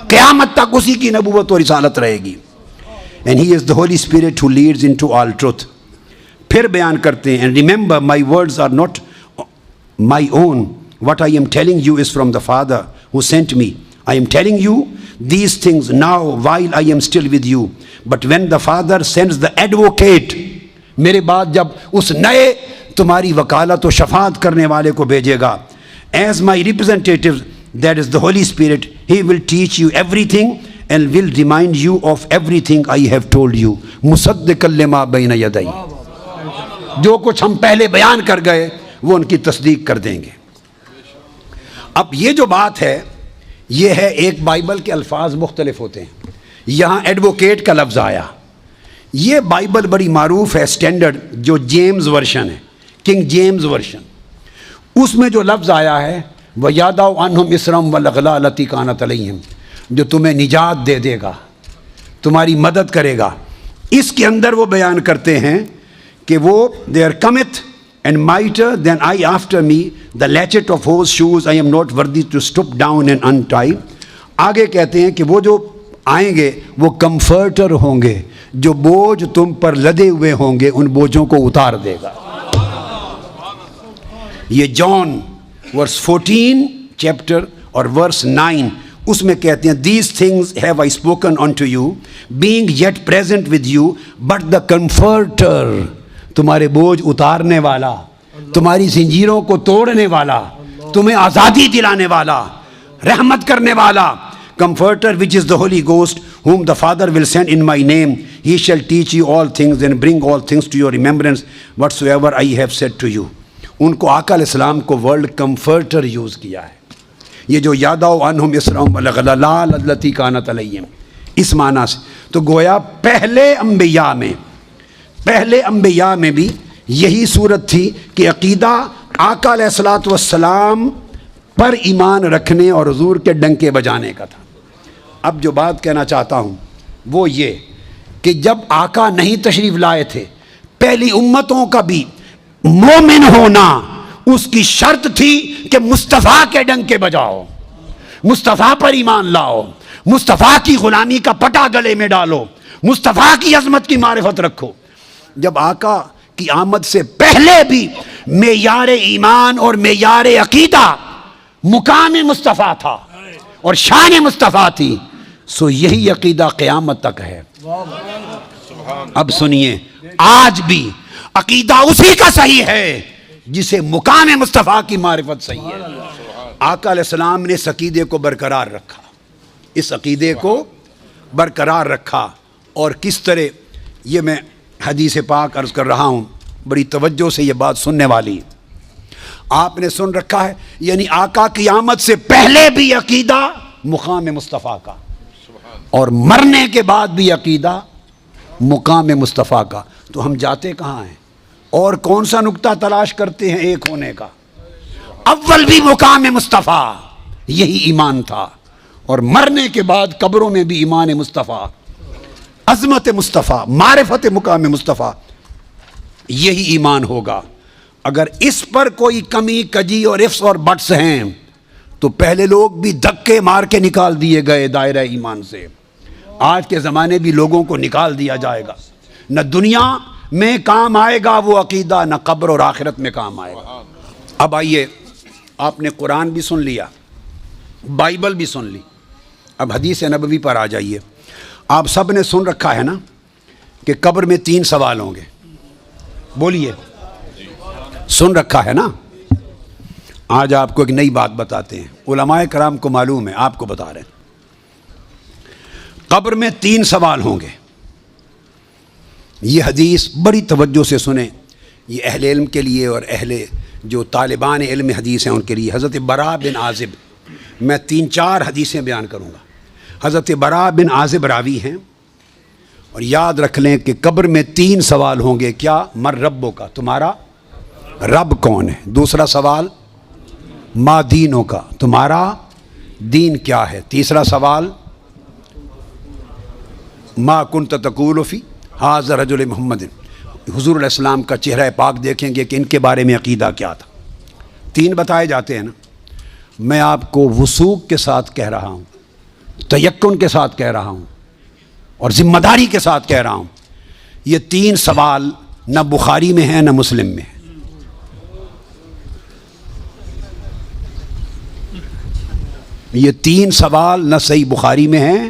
قیامت تک اسی کی نبوت اور رسالت رہے گی. And he is the holy spirit who leads into all truth. پھر بیان کرتے ہیں and remember my words are not my own, what I am telling you is from the Father who sent me. I am telling you these things now while I am still with you. But when the Father sends the advocate, میرے بعد جب اس نئے تمہاری وکالت و شفاعت کرنے والے کو بھیجے گا، as my representative, that is the Holy Spirit, he will teach you everything and will remind you of everything I have told you. مصدقا لما بین یدی. جو کچھ ہم پہلے بیان کر گئے وہ ان کی تصدیق کر دیں گے. اب یہ جو بات ہے یہ ہے، ایک بائبل کے الفاظ مختلف ہوتے ہیں. یہاں ایڈوکیٹ کا لفظ آیا. یہ بائبل بڑی معروف ہے، اسٹینڈرڈ جو جیمز ورشن ہے، کنگ جیمز ورشن. اس میں جو لفظ آیا ہے وَيَضَعُ عَنْهُمْ إِصْرَهُمْ وَالْأَغْلَالَ الَّتِي كَانَتْ عَلَيْهِمْ، جو تمہیں نجات دے دے گا، تمہاری مدد کرے گا. اس کے اندر وہ بیان کرتے ہیں کہ وہ there cometh and mightier than I after me, the latchet of whose shoes I am not worthy to stoop down and untie. آگے کہتے ہیں کہ وہ جو آئیں گے وہ کمفرٹر ہوں گے، جو بوجھ تم پر لدے ہوئے ہوں گے ان بوجھوں کو اتار دے گا. یہ جان ورس 14 چیپٹر اور ورس 9 اس میں کہتے ہیں these things have I spoken unto you being yet present with you but the comforter, تمہارے بوجھ اتارنے والا، تمہاری زنجیروں کو توڑنے والا، تمہیں آزادی دلانے والا، رحمت کرنے والا، Comforter, which is the Holy Ghost, whom the Father will send in my name, he shall teach you all things and bring all things to your remembrance whatsoever I have said to you. ان کو آقا علیہ السلام کو world comforter use کیا ہے، یہ جو یادو عنہم اسرہم والغلال التی کانت علیہم، اس معنی سے تو گویا پہلے انبیاء میں بھی یہی صورت تھی کہ عقیدہ آقا علیہ الصلوۃ والسلام پر ایمان رکھنے اور حضور کے ڈنکے بجانے کا تھا۔ اب جو بات کہنا چاہتا ہوں وہ یہ کہ جب آقا نہیں تشریف لائے تھے، پہلی امتوں کا بھی مومن ہونا اس کی شرط تھی کہ مصطفیٰ کے ڈنکے بجاؤ، مصطفیٰ پر ایمان لاؤ، مصطفیٰ کی غلامی کا پٹا گلے میں ڈالو، مصطفیٰ کی عظمت کی معرفت رکھو۔ جب آقا کی آمد سے پہلے بھی معیار ایمان اور معیار عقیدہ مقام مصطفیٰ تھا اور شان مصطفیٰ تھی، سو یہی عقیدہ قیامت تک ہے۔ اب سنیے، آج بھی عقیدہ اسی کا صحیح ہے جسے مقام مصطفیٰ کی معرفت صحیح ہے۔ آقا علیہ السلام نے اس عقیدے کو برقرار رکھا، اس عقیدے کو برقرار رکھا، اور کس طرح، یہ میں حدیث پاک عرض کر رہا ہوں، بڑی توجہ سے یہ بات سننے والی، آپ نے سن رکھا ہے، یعنی آقا کی آمد سے پہلے بھی عقیدہ مقام مصطفیٰ کا، اور مرنے کے بعد بھی عقیدہ مقام مصطفیٰ کا۔ تو ہم جاتے کہاں ہیں اور کون سا نقطہ تلاش کرتے ہیں ایک ہونے کا؟ اول بھی مقام مصطفیٰ، یہی ایمان تھا، اور مرنے کے بعد قبروں میں بھی ایمان مصطفیٰ، عظمت مصطفیٰ، معرفت مقام مصطفیٰ، یہی ایمان ہوگا۔ اگر اس پر کوئی کمی کجی اور افس اور بٹس ہیں تو پہلے لوگ بھی دھکے مار کے نکال دیے گئے دائرہ ایمان سے، آج کے زمانے بھی لوگوں کو نکال دیا جائے گا۔ نہ دنیا میں کام آئے گا وہ عقیدہ، نہ قبر اور آخرت میں کام آئے گا۔ اب آئیے، آپ نے قرآن بھی سن لیا، بائبل بھی سن لی، اب حدیث نبوی پر آ جائیے۔ آپ سب نے سن رکھا ہے نا کہ قبر میں 3 سوال ہوں گے، بولیے، سن رکھا ہے نا؟ آج آپ کو ایک نئی بات بتاتے ہیں، علماء کرام کو معلوم ہے، آپ کو بتا رہے ہیں۔ قبر میں 3 سوال ہوں گے، یہ حدیث بڑی توجہ سے سنیں، یہ اہل علم کے لیے اور اہل جو طالبان علم حدیث ہیں ان کے لیے۔ حضرت براء بن عازب، میں 3-4 حدیثیں بیان کروں گا۔ حضرت براء بن عازب راوی ہیں، اور یاد رکھ لیں کہ قبر میں 3 سوال ہوں گے۔ کیا؟ مر ربوں کا، تمہارا رب کون ہے؟ دوسرا سوال ما دینوں کا، تمہارا دین کیا ہے؟ تیسرا سوال ما کنت تقول فی ھذا الرجل محمد، حضور علیہ السلام کا چہرہ پاک دیکھیں گے کہ ان کے بارے میں عقیدہ کیا تھا۔ 3 بتائے جاتے ہیں نا۔ میں آپ کو وثوق کے ساتھ کہہ رہا ہوں، تیقن کے ساتھ کہہ رہا ہوں، اور ذمہ داری کے ساتھ کہہ رہا ہوں، یہ 3 سوال نہ بخاری میں ہیں نہ مسلم میں ہیں۔ یہ 3 سوال نہ صحیح بخاری میں ہیں،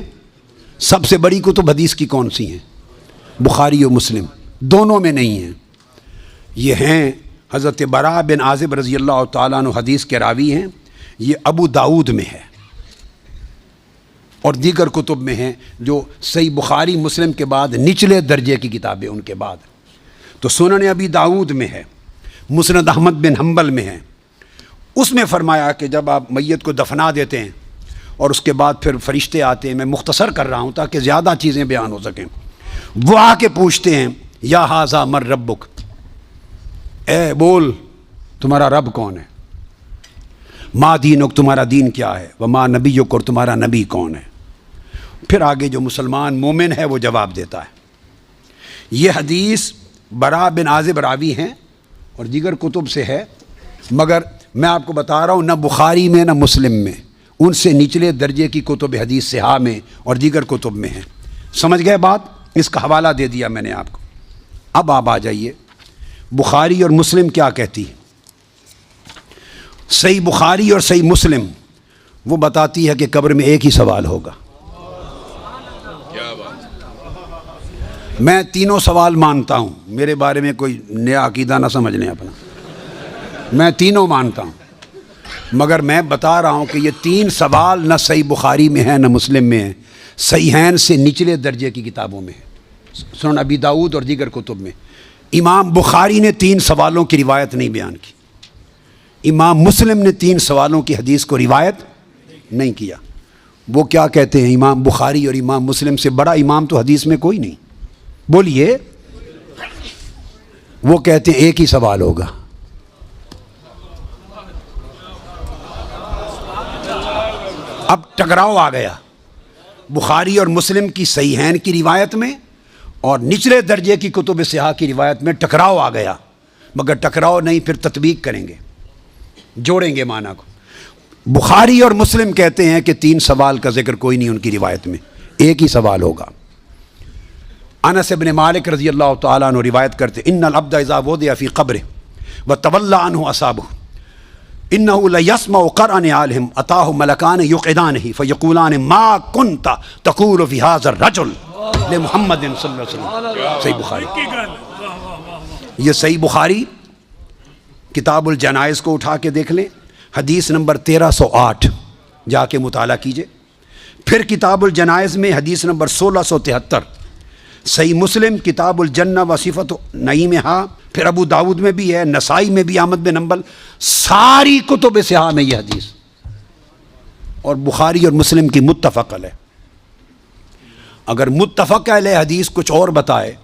سب سے بڑی کتب حدیث کی کون سی ہیں؟ بخاری و مسلم، دونوں میں نہیں ہیں۔ یہ ہیں حضرت براء بن عازب رضی اللہ تعالیٰ عنہ حدیث کے راوی ہیں، یہ ابو داؤد میں ہے اور دیگر کتب میں ہیں، جو صحیح بخاری مسلم کے بعد نچلے درجے کی کتابیں ان کے بعد۔ تو سنن ابی داؤد میں ہے، مسند احمد بن حنبل میں ہے۔ اس میں فرمایا کہ جب آپ میت کو دفنا دیتے ہیں اور اس کے بعد پھر فرشتے آتے ہیں، میں مختصر کر رہا ہوں تاکہ زیادہ چیزیں بیان ہو سکیں، وہ آ کے پوچھتے ہیں یا ھذا مر ربک، اے بول تمہارا رب کون ہے؟ ما دینک، تمہارا دین کیا ہے؟ وما نبیک، اور تمہارا نبی کون ہے؟ پھر آگے جو مسلمان مومن ہے وہ جواب دیتا ہے۔ یہ حدیث براء بن عازب راوی ہیں اور دیگر کتب سے ہے، مگر میں آپ کو بتا رہا ہوں نہ بخاری میں نہ مسلم میں، ان سے نچلے درجے کی کتب حدیث صحاح میں اور دیگر کتب میں ہیں۔ سمجھ گئے بات؟ اس کا حوالہ دے دیا میں نے آپ کو۔ اب آپ آ جائیے، بخاری اور مسلم کیا کہتی ہے؟ صحیح بخاری اور صحیح مسلم وہ بتاتی ہے کہ قبر میں ایک ہی سوال ہوگا. میں تینوں سوال مانتا ہوں، میرے بارے میں کوئی نیا عقیدہ نہ سمجھ لیں اپنا، میں تینوں مانتا ہوں، مگر میں بتا رہا ہوں کہ یہ تین سوال نہ صحیح بخاری میں ہیں نہ مسلم میں ہیں، صحیحین سے نچلے درجے کی کتابوں میں ہیں، سنن ابی داؤد اور دیگر کتب میں. امام بخاری نے تین سوالوں کی روایت نہیں بیان کی، امام مسلم نے تین سوالوں کی حدیث کو روایت نہیں کیا. وہ کیا کہتے ہیں، امام بخاری اور امام مسلم سے بڑا امام تو حدیث میں کوئی نہیں. بولیے. وہ کہتے ہیں ایک ہی سوال ہوگا. اب ٹکراؤ آ گیا بخاری اور مسلم کی صحیحین کی روایت میں اور نچلے درجے کی کتب صحاح کی روایت میں ٹکراؤ آ گیا. مگر ٹکراؤ نہیں، پھر تطبیق کریں گے، جوڑیں گے معنی کو. بخاری اور مسلم کہتے ہیں کہ تین سوال کا ذکر کوئی نہیں ان کی روایت میں، ایک ہی سوال ہوگا. انس بن مالک رضی اللہ تعالیٰ عنہ روایت کرتے ان العبد اذا وضع فی قبره وتولى عنه اصحابه انه ليسمع قرع نعالهم اتاه ملكان يقعدانه فيقولان ما كنت تقول في هذا الرجل لمحمد صلی اللہ علیہ وسلم. صحیح بخاری. یہ صحیح بخاری کتاب الجنائز کو اٹھا کے دیکھ لیں، حدیث نمبر 1308 جا کے مطالعہ کیجئے. پھر کتاب الجنائز میں حدیث نمبر 1673، صحیح مسلم کتاب الجنہ و صفت نعیمہا، پھر ابو داود میں بھی ہے، نسائی میں بھی، احمد بن حنبل، ساری کتب صحاح میں یہ حدیث، اور بخاری اور مسلم کی متفق علیہ. اگر متفق علیہ حدیث کچھ اور بتائے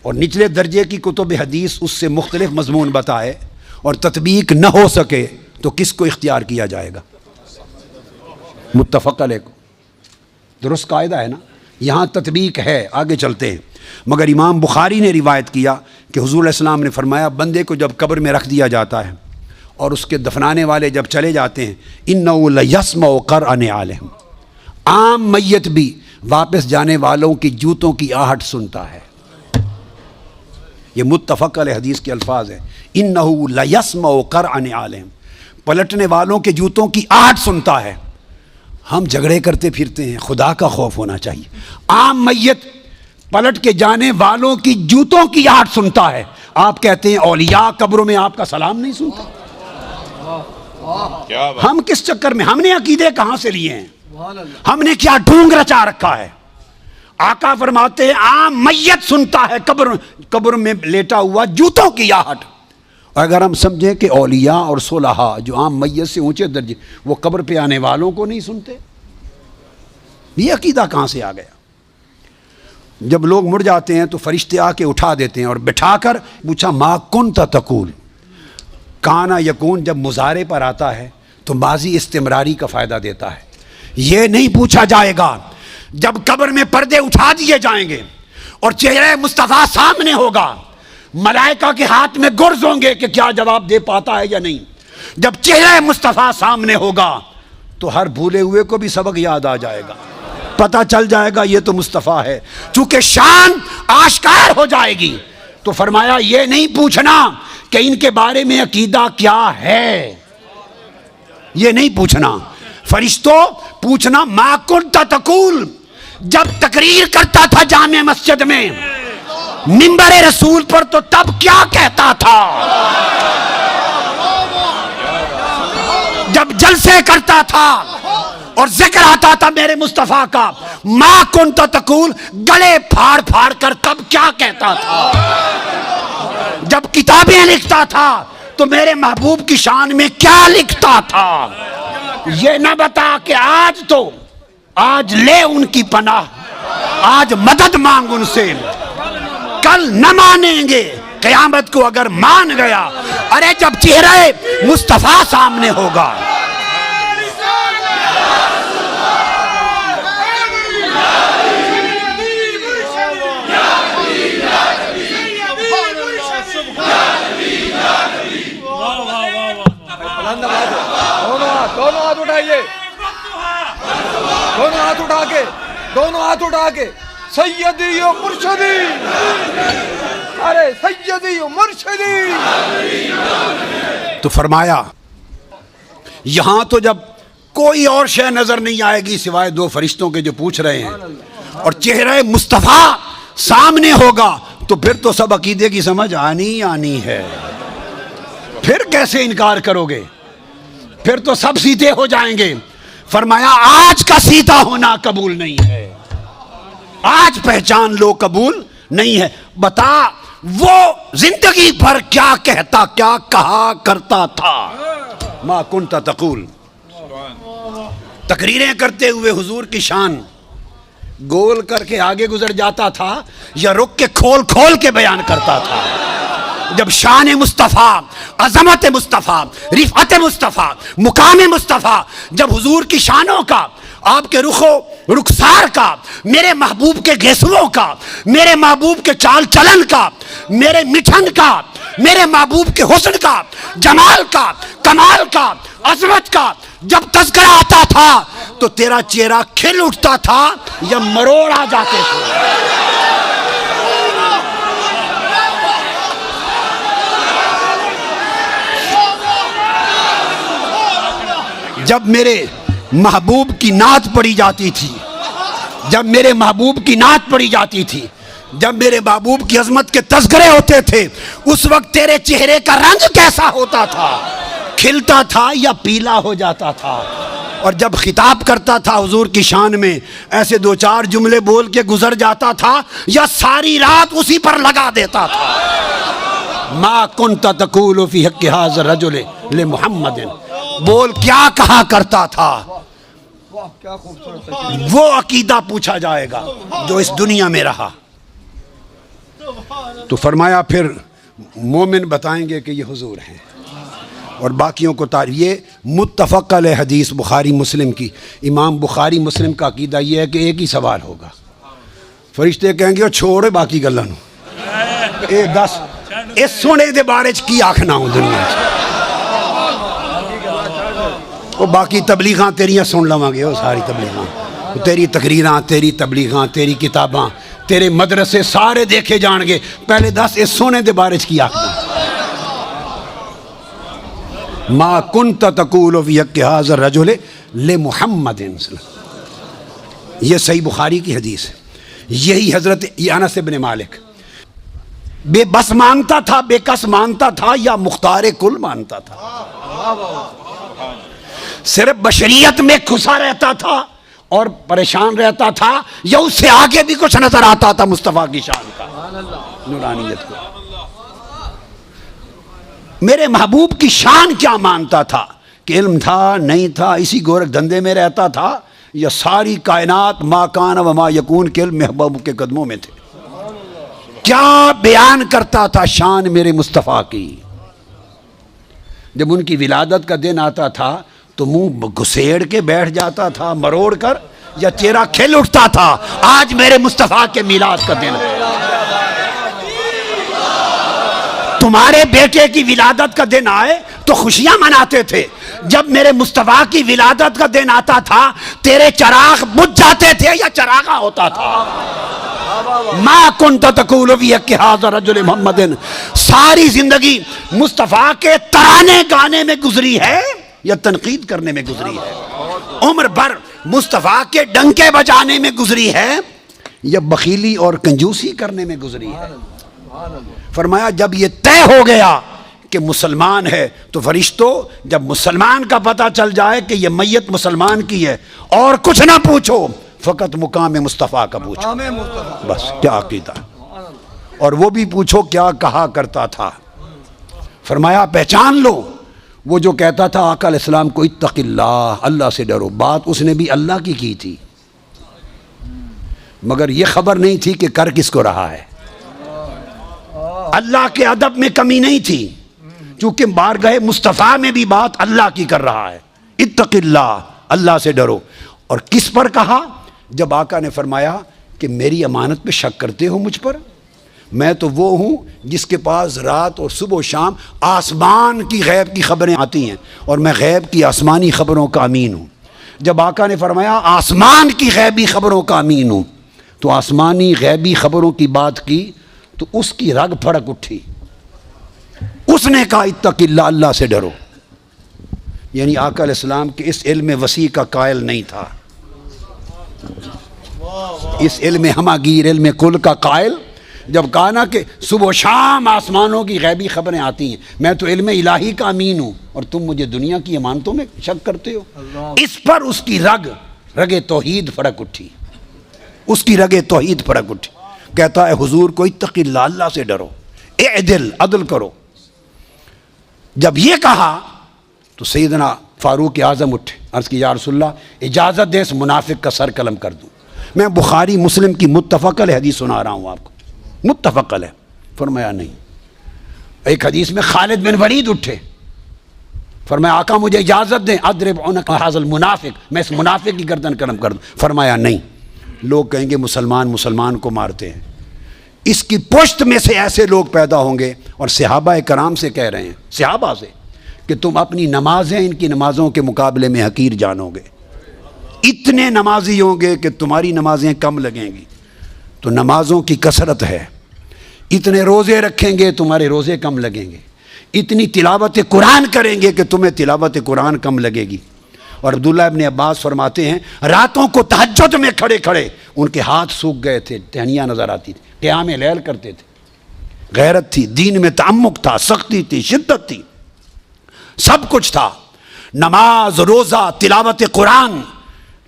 اور نچلے درجے کی کتب حدیث اس سے مختلف مضمون بتائے اور تطبیق نہ ہو سکے تو کس کو اختیار کیا جائے گا؟ متفق علیہ کو. درست قاعدہ ہے نا. یہاں تطبیق ہے، آگے چلتے ہیں. مگر امام بخاری نے روایت کیا کہ حضور علیہ السلام نے فرمایا بندے کو جب قبر میں رکھ دیا جاتا ہے اور اس کے دفنانے والے جب چلے جاتے ہیں، اِنَّهُ لَيَسْمَعُ قَرْعَ نِعَالِهِمْ، عام میت بھی واپس جانے والوں کی جوتوں کی آہٹ سنتا ہے. یہ متفق علیہ حدیث کے الفاظ ہیں، اِنَّهُ لَيَسْمَعُ قَرْعَ نِعَالِهِمْ، پلٹنے والوں کے جوتوں کی آہٹ سنتا ہے. ہم جھگڑے کرتے پھرتے ہیں، خدا کا خوف ہونا چاہیے. عام میت پلٹ کے جانے والوں کی جوتوں کی آہٹ سنتا ہے. آپ کہتے ہیں اولیاء قبروں میں آپ کا سلام نہیں سنتا. ہم کس چکر میں، ہم نے عقیدے کہاں سے لیے ہیں، ہم نے کیا ڈھونگ رچا رکھا ہے. آقا فرماتے ہیں عام میت سنتا ہے قبر میں لیٹا ہوا جوتوں کی آہٹ. اگر ہم سمجھیں کہ اولیاء اور صلحاء جو عام میت سے اونچے درجے وہ قبر پہ آنے والوں کو نہیں سنتے، یہ عقیدہ کہاں سے آ گیا؟ جب لوگ مر جاتے ہیں تو فرشتے آ کے اٹھا دیتے ہیں اور بٹھا کر پوچھا ما کنت تقول. کانا یکون جب مضارع پر آتا ہے تو ماضی استمراری کا فائدہ دیتا ہے. یہ نہیں پوچھا جائے گا جب قبر میں پردے اٹھا دیے جائیں گے اور چہرہ مصطفیٰ سامنے ہوگا، ملائکہ کے ہاتھ میں گرز ہوں گے کہ کیا جواب دے پاتا ہے یا نہیں. جب چہرہ مصطفیٰ سامنے ہوگا تو ہر بھولے ہوئے کو بھی سبق یاد آ جائے گا، پتہ چل جائے گا یہ تو مصطفیٰ ہے. چونکہ شان آشکار ہو جائے گی تو فرمایا یہ نہیں پوچھنا کہ ان کے بارے میں عقیدہ کیا ہے، یہ نہیں پوچھنا. فرشتوں پوچھنا ما کنت تقول، جب تقریر کرتا تھا جامع مسجد میں منبر رسول پر تو تب کیا کہتا تھا، جب جلسے کرتا تھا اور ذکر آتا تھا میرے مصطفیٰ کا، ما کنت تقول، گلے پھاڑ پھاڑ کر تب کیا کہتا تھا. جب کتابیں لکھتا تھا تو میرے محبوب کی شان میں کیا لکھتا تھا. یہ نہ بتا کہ آج تو آج لے ان کی پناہ، آج مدد مانگ ان سے، کل نہ مانیں گے، قیامت کو اگر مان گیا. ارے جب چہرہ مصطفیٰ سامنے ہوگا، دونوں ہاتھ اٹھا کے سیدی و مرشدی، ارے سیدی و مرشدی. تو فرمایا یہاں تو جب کوئی اور شے نظر نہیں آئے گی سوائے دو فرشتوں کے جو پوچھ رہے ہیں، اور چہرہ مصطفیٰ سامنے ہوگا تو پھر تو سب عقیدے کی سمجھ آنی ہے، پھر کیسے انکار کرو گے؟ پھر تو سب سیدھے ہو جائیں گے۔ فرمایا آج کا سیدھا ہونا قبول نہیں ہے، آج پہچان لو قبول نہیں ہے۔ بتا وہ زندگی بھر کیا کہتا، کیا کہا کرتا تھا؟ ما کنت تقول، تقریریں کرتے ہوئے حضور کی شان گول کر کے آگے گزر جاتا تھا یا رک کے کھول کھول کے بیان کرتا تھا؟ جب شان مصطفیٰ، عظمت مصطفیٰ، رفعت مصطفیٰ، مقام مصطفیٰ، جب حضور کی شانوں کا، آپ کے رخ و رخسار کا، میرے محبوب کے گھیسوؤں کا، میرے محبوب کے چال چلن کا، میرے مٹھن کا، میرے محبوب کے حسن کا، جمال کا، کمال کا، عظمت کا جب تذکرہ آتا تھا تو تیرا چہرہ کھل اٹھتا تھا یا مروڑ آ جاتے تھے؟ جب میرے محبوب کی نعت پڑھی جاتی تھی، جب میرے محبوب کی نعت پڑھی جاتی تھی، جب میرے محبوب کی عظمت کے تذکرے ہوتے تھے، اس وقت تیرے چہرے کا رنگ کیسا ہوتا تھا؟ کھلتا تھا یا پیلا ہو جاتا تھا؟ اور جب خطاب کرتا تھا حضور کی شان میں، ایسے دو چار جملے بول کے گزر جاتا تھا یا ساری رات اسی پر لگا دیتا تھا؟ ما کنت تقول فی حق ھذا الرجل لمحمد، بول کیا کہا کرتا تھا؟ کیا خوبصورت، وہ عقیدہ پوچھا جائے گا جو اس دنیا میں رہا۔ تو فرمایا پھر مومن بتائیں گے کہ یہ حضور ہیں، اور باقیوں کو تعریف۔ یہ متفق علیہ حدیث بخاری مسلم کی، امام بخاری مسلم کا عقیدہ یہ ہے کہ ایک ہی سوال ہوگا، فرشتے کہیں گے چھوڑ باقی گلاں نوں، اے دس اس سونے دے بارے چ کی آکھنا ہوں دنیا چ، وہ باقی تبلیغاں تیریاں سن لواں گے، وہ ساری تبلیغاں، تیری تقریراں، تیری تبلیغاں، تیری کتاباں، تیرے مدرسے سارے دیکھے جان گے، پہلے دس اس سونے دے بارے چ کی آکھنا۔ ما کنت تقول فی حق ھذا الرجل لمحمد، یہ صحیح بخاری کی حدیث ہے۔ یہی حضرت انس بن مالک بے بس مانگتا تھا، بے کس مانتا تھا یا مختار کل مانتا تھا؟ صرف بشریت میں کھسا رہتا تھا اور پریشان رہتا تھا یا اس سے آگے بھی کچھ نظر آتا تھا مصطفیٰ کی شان کا، نورانیت کو؟ میرے محبوب کی شان کیا مانتا تھا؟ کہ علم تھا نہیں تھا، اسی گورکھ دھندے میں رہتا تھا، یا ساری کائنات ما کان و ما یکون کے علم محبوب کے قدموں میں تھے؟ کیا بیان کرتا تھا شان میرے مصطفیٰ کی؟ جب ان کی ولادت کا دن آتا تھا تو منہ گھسیڑ کے بیٹھ جاتا تھا مروڑ کر، یا چہرہ کھل اٹھتا تھا آج میرے مصطفیٰ کے میلاد کا دن ہے؟ تمہارے بیٹے کی ولادت کا دن آئے تو خوشیاں مناتے تھے، جب میرے مصطفیٰ کی ولادت کا دن آتا تھا تیرے چراغ بجھ جاتے تھے یا چراغا ہوتا تھا؟ ما کنت تقول فی حق ھذا الرجل محمد، ساری زندگی مصطفیٰ کے ترانے گانے میں گزری ہے یا تنقید کرنے میں گزری ہے؟ عمر بھر مصطفیٰ کے ڈنکے بجانے میں گزری ہے یا بخیلی اور کنجوسی کرنے میں گزری ہے؟ فرمایا جب یہ طے ہو گیا کہ مسلمان ہے تو فرشتوں، جب مسلمان کا پتہ چل جائے کہ یہ میت مسلمان کی ہے، اور کچھ نہ پوچھو، فقط مقام مصطفیٰ کا پوچھو، بس کیا عقیدہ، اور وہ بھی پوچھو کیا کہا کرتا تھا۔ فرمایا پہچان لو، وہ جو کہتا تھا آقا علیہ السلام کو اتق اللہ، اللہ سے ڈرو، بات اس نے بھی اللہ کی تھی، مگر یہ خبر نہیں تھی کہ کر کس کو رہا ہے۔ اللہ کے ادب میں کمی نہیں تھی، چونکہ بارگاہ مصطفیٰ میں بھی بات اللہ کی کر رہا ہے، اتق اللہ، اللہ سے ڈرو۔ اور کس پر کہا؟ جب آقا نے فرمایا کہ میری امانت پہ شک کرتے ہو مجھ پر، میں تو وہ ہوں جس کے پاس رات اور صبح و شام آسمان کی غیب کی خبریں آتی ہیں، اور میں غیب کی آسمانی خبروں کا امین ہوں۔ جب آقا نے فرمایا آسمان کی غیبی خبروں کا امین ہوں، تو آسمانی غیبی خبروں کی بات کی تو اس کی رگ پھڑک اٹھی، اس نے کہا اتق اللہ، اللہ سے ڈرو۔ یعنی آقا علیہ السلام کے اس علم وسیع کا قائل نہیں تھا، اس علم ہماگیر، علم کل کا قائل. جب کہا نا کہ صبح و شام آسمانوں کی غیبی خبریں آتی ہیں، میں تو علم الہی کا امین ہوں اور تم مجھے دنیا کی امانتوں میں شک کرتے ہو. اس پر اس کی رگ توحید فرق اٹھی، اس کی رگ توحید فرق اٹھی. کہتا ہے حضور کو اتقی اللہ، اللہ سے ڈرو، اعدل، عدل کرو. جب یہ کہا تو سیدنا فاروق اعظم اٹھے، عرض کی یا رسول اللہ اجازت دے اس منافق کا سر قلم کر دوں. میں بخاری مسلم کی متفق علیہ حدیث سنا رہا ہوں آپ کو، متفق علیہ. فرمایا نہیں. ایک حدیث میں خالد بن ولید اٹھے، فرمایا آقا مجھے اجازت دیں اضرب عنق ھذا المنافق، میں اس منافق کی گردن قلم کر دوں. فرمایا نہیں. لوگ کہیں گے مسلمان کو مارتے ہیں. اس کی پشت میں سے ایسے لوگ پیدا ہوں گے، اور صحابہ کرام سے کہہ رہے ہیں، صحابہ سے، کہ تم اپنی نمازیں ان کی نمازوں کے مقابلے میں حقیر جانو گے. اتنے نمازی ہوں گے کہ تمہاری نمازیں کم لگیں گی. تو نمازوں کی کثرت ہے. اتنے روزے رکھیں گے تمہارے روزے کم لگیں گے. اتنی تلاوت قرآن کریں گے کہ تمہیں تلاوت قرآن کم لگے گی. اور عبداللہ ابن عباس فرماتے ہیں راتوں کو تہجد میں کھڑے کھڑے ان کے ہاتھ سوکھ گئے تھے، ٹہنیاں نظر آتی تھی. قیام لیل کرتے تھے. غیرت تھی، دین میں تعمق تھا، سختی تھی، شدت تھی، سب کچھ تھا. نماز، روزہ، تلاوت قرآن،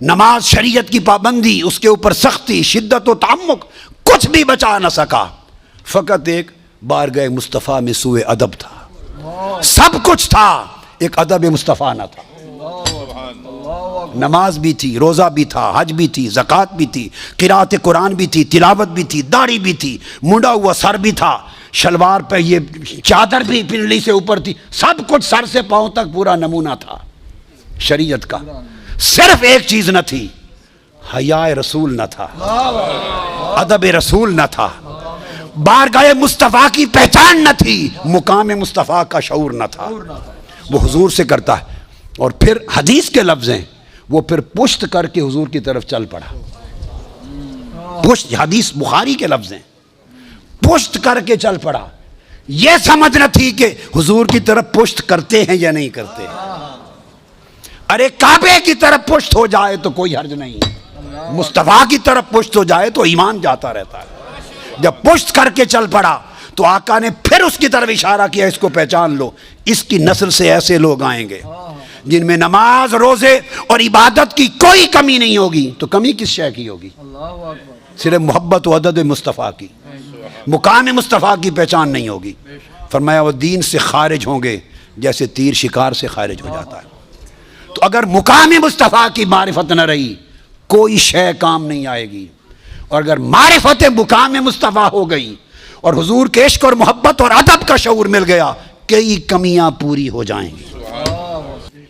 نماز، شریعت کی پابندی، اس کے اوپر سختی، شدت و تعمق، کچھ بھی بچا نہ سکا. فقط ایک بارگاہ مصطفیٰ میں سوء ادب تھا. سب کچھ تھا، ایک ادب مصطفیٰ نہ تھا. نماز بھی تھی، روزہ بھی تھا، حج بھی تھی، زکوٰۃ بھی تھی، قرأت قرآن بھی تھی، تلاوت بھی تھی، داڑھی بھی تھی، منڈا ہوا سر بھی تھا، شلوار پہ یہ چادر بھی پنڈلی سے اوپر تھی. سب کچھ سر سے پاؤں تک پورا نمونہ تھا شریعت کا. صرف ایک چیز نہ تھی، حیاء رسول نہ تھا، ادب رسول نہ تھا، بارگاہ مصطفیٰ کی پہچان نہ تھی، مقام مصطفیٰ کا شعور نہ تھا. وہ حضور سے کرتا ہے. اور پھر حدیث کے لفظ ہیں، وہ پھر پشت کر کے حضور کی طرف چل پڑا. پشت، حدیث بخاری کے لفظ ہیں، پشت کر کے چل پڑا. یہ سمجھ نہ تھی کہ حضور کی طرف پشت کرتے ہیں یا نہیں کرتے. ارے کعبے کی طرف پشت ہو جائے تو کوئی حرج نہیں، مصطفیٰ کی طرف پشت ہو جائے تو ایمان جاتا رہتا ہے. جب پشت کر کے چل پڑا تو آقا نے پھر اس کی طرف اشارہ کیا، اس کو پہچان لو، اس کی نسل سے ایسے لوگ آئیں گے جن میں نماز، روزے اور عبادت کی کوئی کمی نہیں ہوگی. تو کمی کس شے کی ہوگی؟ صرف محبت و عدد مصطفیٰ کی، مقام مصطفیٰ کی پہچان نہیں ہوگی. فرمایا وہ دین سے خارج ہوں گے جیسے تیر شکار سے خارج ہو جاتا ہے. تو اگر مقام مصطفیٰ کی معرفت نہ رہی کوئی شے کام نہیں آئے گی. اور اگر معرفت مقام مصطفیٰ ہو گئی اور حضور کے عشق اور محبت اور ادب کا شعور مل گیا، کئی کمیاں پوری ہو جائیں گی.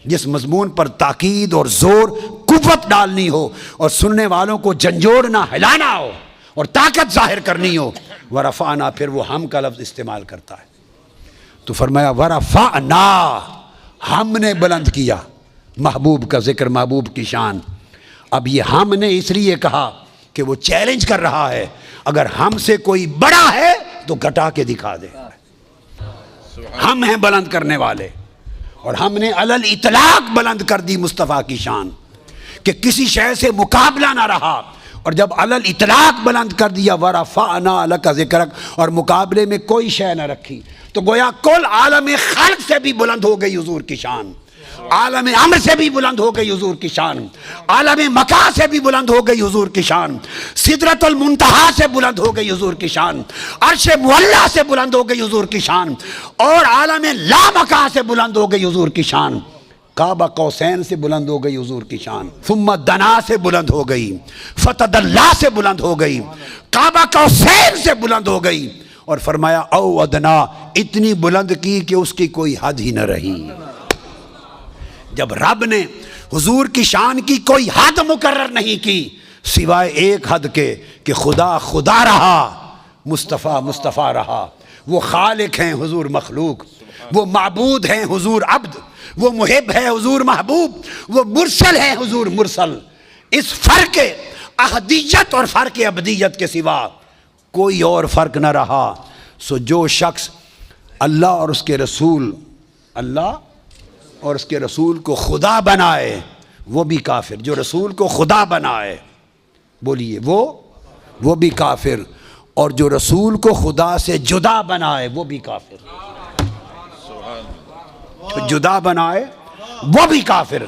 جس مضمون پر تاکید اور زور، قوت ڈالنی ہو اور سننے والوں کو جھنجھوڑنا، ہلانا ہو اور طاقت ظاہر کرنی ہو، ورفعنا، پھر وہ ہم کا لفظ استعمال کرتا ہے. تو فرمایا ورفعنا، ہم نے بلند کیا محبوب کا ذکر، محبوب کی شان. اب یہ ہم نے اس لیے کہا کہ وہ چیلنج کر رہا ہے، اگر ہم سے کوئی بڑا ہے تو گھٹا کے دکھا دے. ہم ہیں بلند کرنے والے، اور ہم نے علی الاطلاق بلند کر دی مصطفیٰ کی شان کہ کسی شے سے مقابلہ نہ رہا. اور جب علی الاطلاق بلند کر دیا ورفعنا لک ذکرک، اور مقابلے میں کوئی شے نہ رکھی، تو گویا کل عالم خلق سے بھی بلند ہو گئی حضور کی شان، عالم امر سے بھی بلند ہو گئی حضور کی شان، عالم مکا سے بھی بلند ہو گئی حضور کی شان، سدرۃ المنتہا سے بلند ہو گئی حضور کی شان، عرش معلیٰ سے بلند ہو گئی حضور کی شان، اور عالم لامکا سے بلند ہو گئی حضور کی شان، کعبہ قوسین سے بلند ہو گئی حضور کی شان، ثم دنا سے بلند ہو گئی، فتدلی سے بلند ہو گئی، کعبہ قوسین سے بلند ہو گئی. اور فرمایا او ادنا، اتنی بلند کی کہ اس کی کوئی حد ہی نہ رہی. جب رب نے حضور کی شان کی کوئی حد مقرر نہیں کی سوائے ایک حد کے کہ خدا خدا رہا، مصطفیٰ مصطفیٰ رہا. وہ خالق ہیں، حضور مخلوق، وہ معبود ہیں، حضور عبد، وہ محب ہے، حضور محبوب، وہ مرسل ہے، حضور مرسل. اس فرق احدیت اور فرق ابدیت کے سوا کوئی اور فرق نہ رہا. سو جو شخص اللہ اور اس کے رسول، اللہ اور اس کے رسول کو خدا بنائے وہ بھی کافر. جو رسول کو خدا بنائے، بولیے، وہ بھی کافر. اور جو رسول کو خدا سے جدا بنائے وہ بھی کافر. جو جدا بنائے وہ بھی کافر.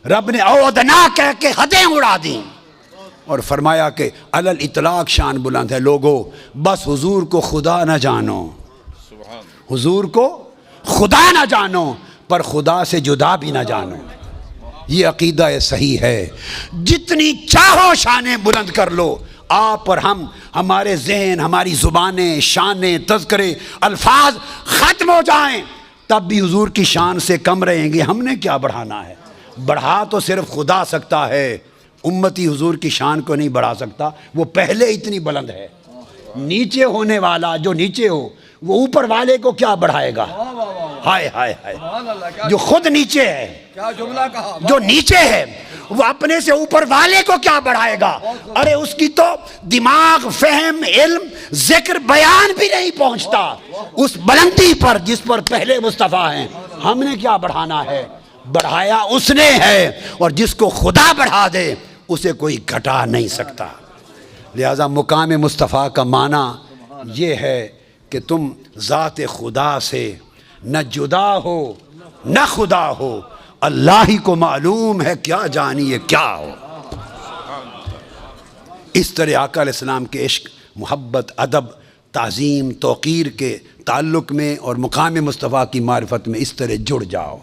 رب نے اودنا کہہ کے حدیں اڑا دیں اور فرمایا کہ علی الاطلاق شان بلند ہے. لوگو بس حضور کو خدا نہ جانو، حضور کو خدا نہ جانو، پر خدا سے جدا بھی نہ جانو. یہ عقیدہ صحیح ہے. جتنی چاہو شانیں بلند کر لو، آپ اور ہم، ہمارے ذہن، ہماری زبانیں، شانیں، تذکرے، الفاظ ختم ہو جائیں تب بھی حضور کی شان سے کم رہیں گے. ہم نے کیا بڑھانا ہے؟ بڑھا تو صرف خدا سکتا ہے، امتی حضور کی شان کو نہیں بڑھا سکتا. وہ پہلے اتنی بلند ہے. نیچے ہونے والا جو نیچے ہو وہ اوپر والے کو کیا بڑھائے گا؟ ہائے ہائے ہائے. جو خود نیچے ہے، کیا جملہ کہا، جو نیچے ہے وہ اپنے سے اوپر والے کو کیا بڑھائے گا؟ ارے اس کی تو دماغ، فہم، علم، ذکر، بیان بھی نہیں پہنچتا اس بلندی پر جس پر پہلے مصطفیٰ ہیں. ہم نے کیا بڑھانا ہے؟ بڑھایا اس نے ہے، اور جس کو خدا بڑھا دے اسے کوئی گھٹا نہیں سکتا. لہذا مقام مصطفیٰ کا معنی یہ ہے کہ تم ذات خدا سے نہ جدا ہو نہ خدا ہو، اللہ ہی کو معلوم ہے کیا جانیے کیا ہو. اس طرح آقا علیہ السلام کے عشق، محبت، ادب، تعظیم، توقیر کے تعلق میں اور مقام مصطفیٰ کی معرفت میں اس طرح جڑ جاؤ.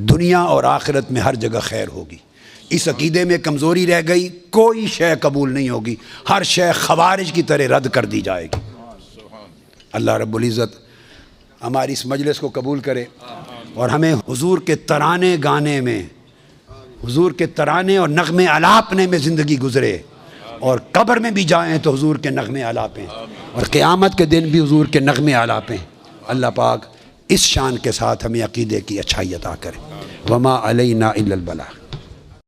دنیا اور آخرت میں ہر جگہ خیر ہوگی. اس عقیدے میں کمزوری رہ گئی، کوئی شے قبول نہیں ہوگی، ہر شے خوارج کی طرح رد کر دی جائے گی. اللہ رب العزت ہماری اس مجلس کو قبول کرے اور ہمیں حضور کے ترانے گانے میں، حضور کے ترانے اور نغمے الاپنے میں زندگی گزرے، اور قبر میں بھی جائیں تو حضور کے نغمے الاپیں، اور قیامت کے دن بھی حضور کے نغمے الاپیں. اللہ پاک اس شان کے ساتھ ہمیں عقیدے کی اچھائی عطا کرے. وما علینا الا البلاغ.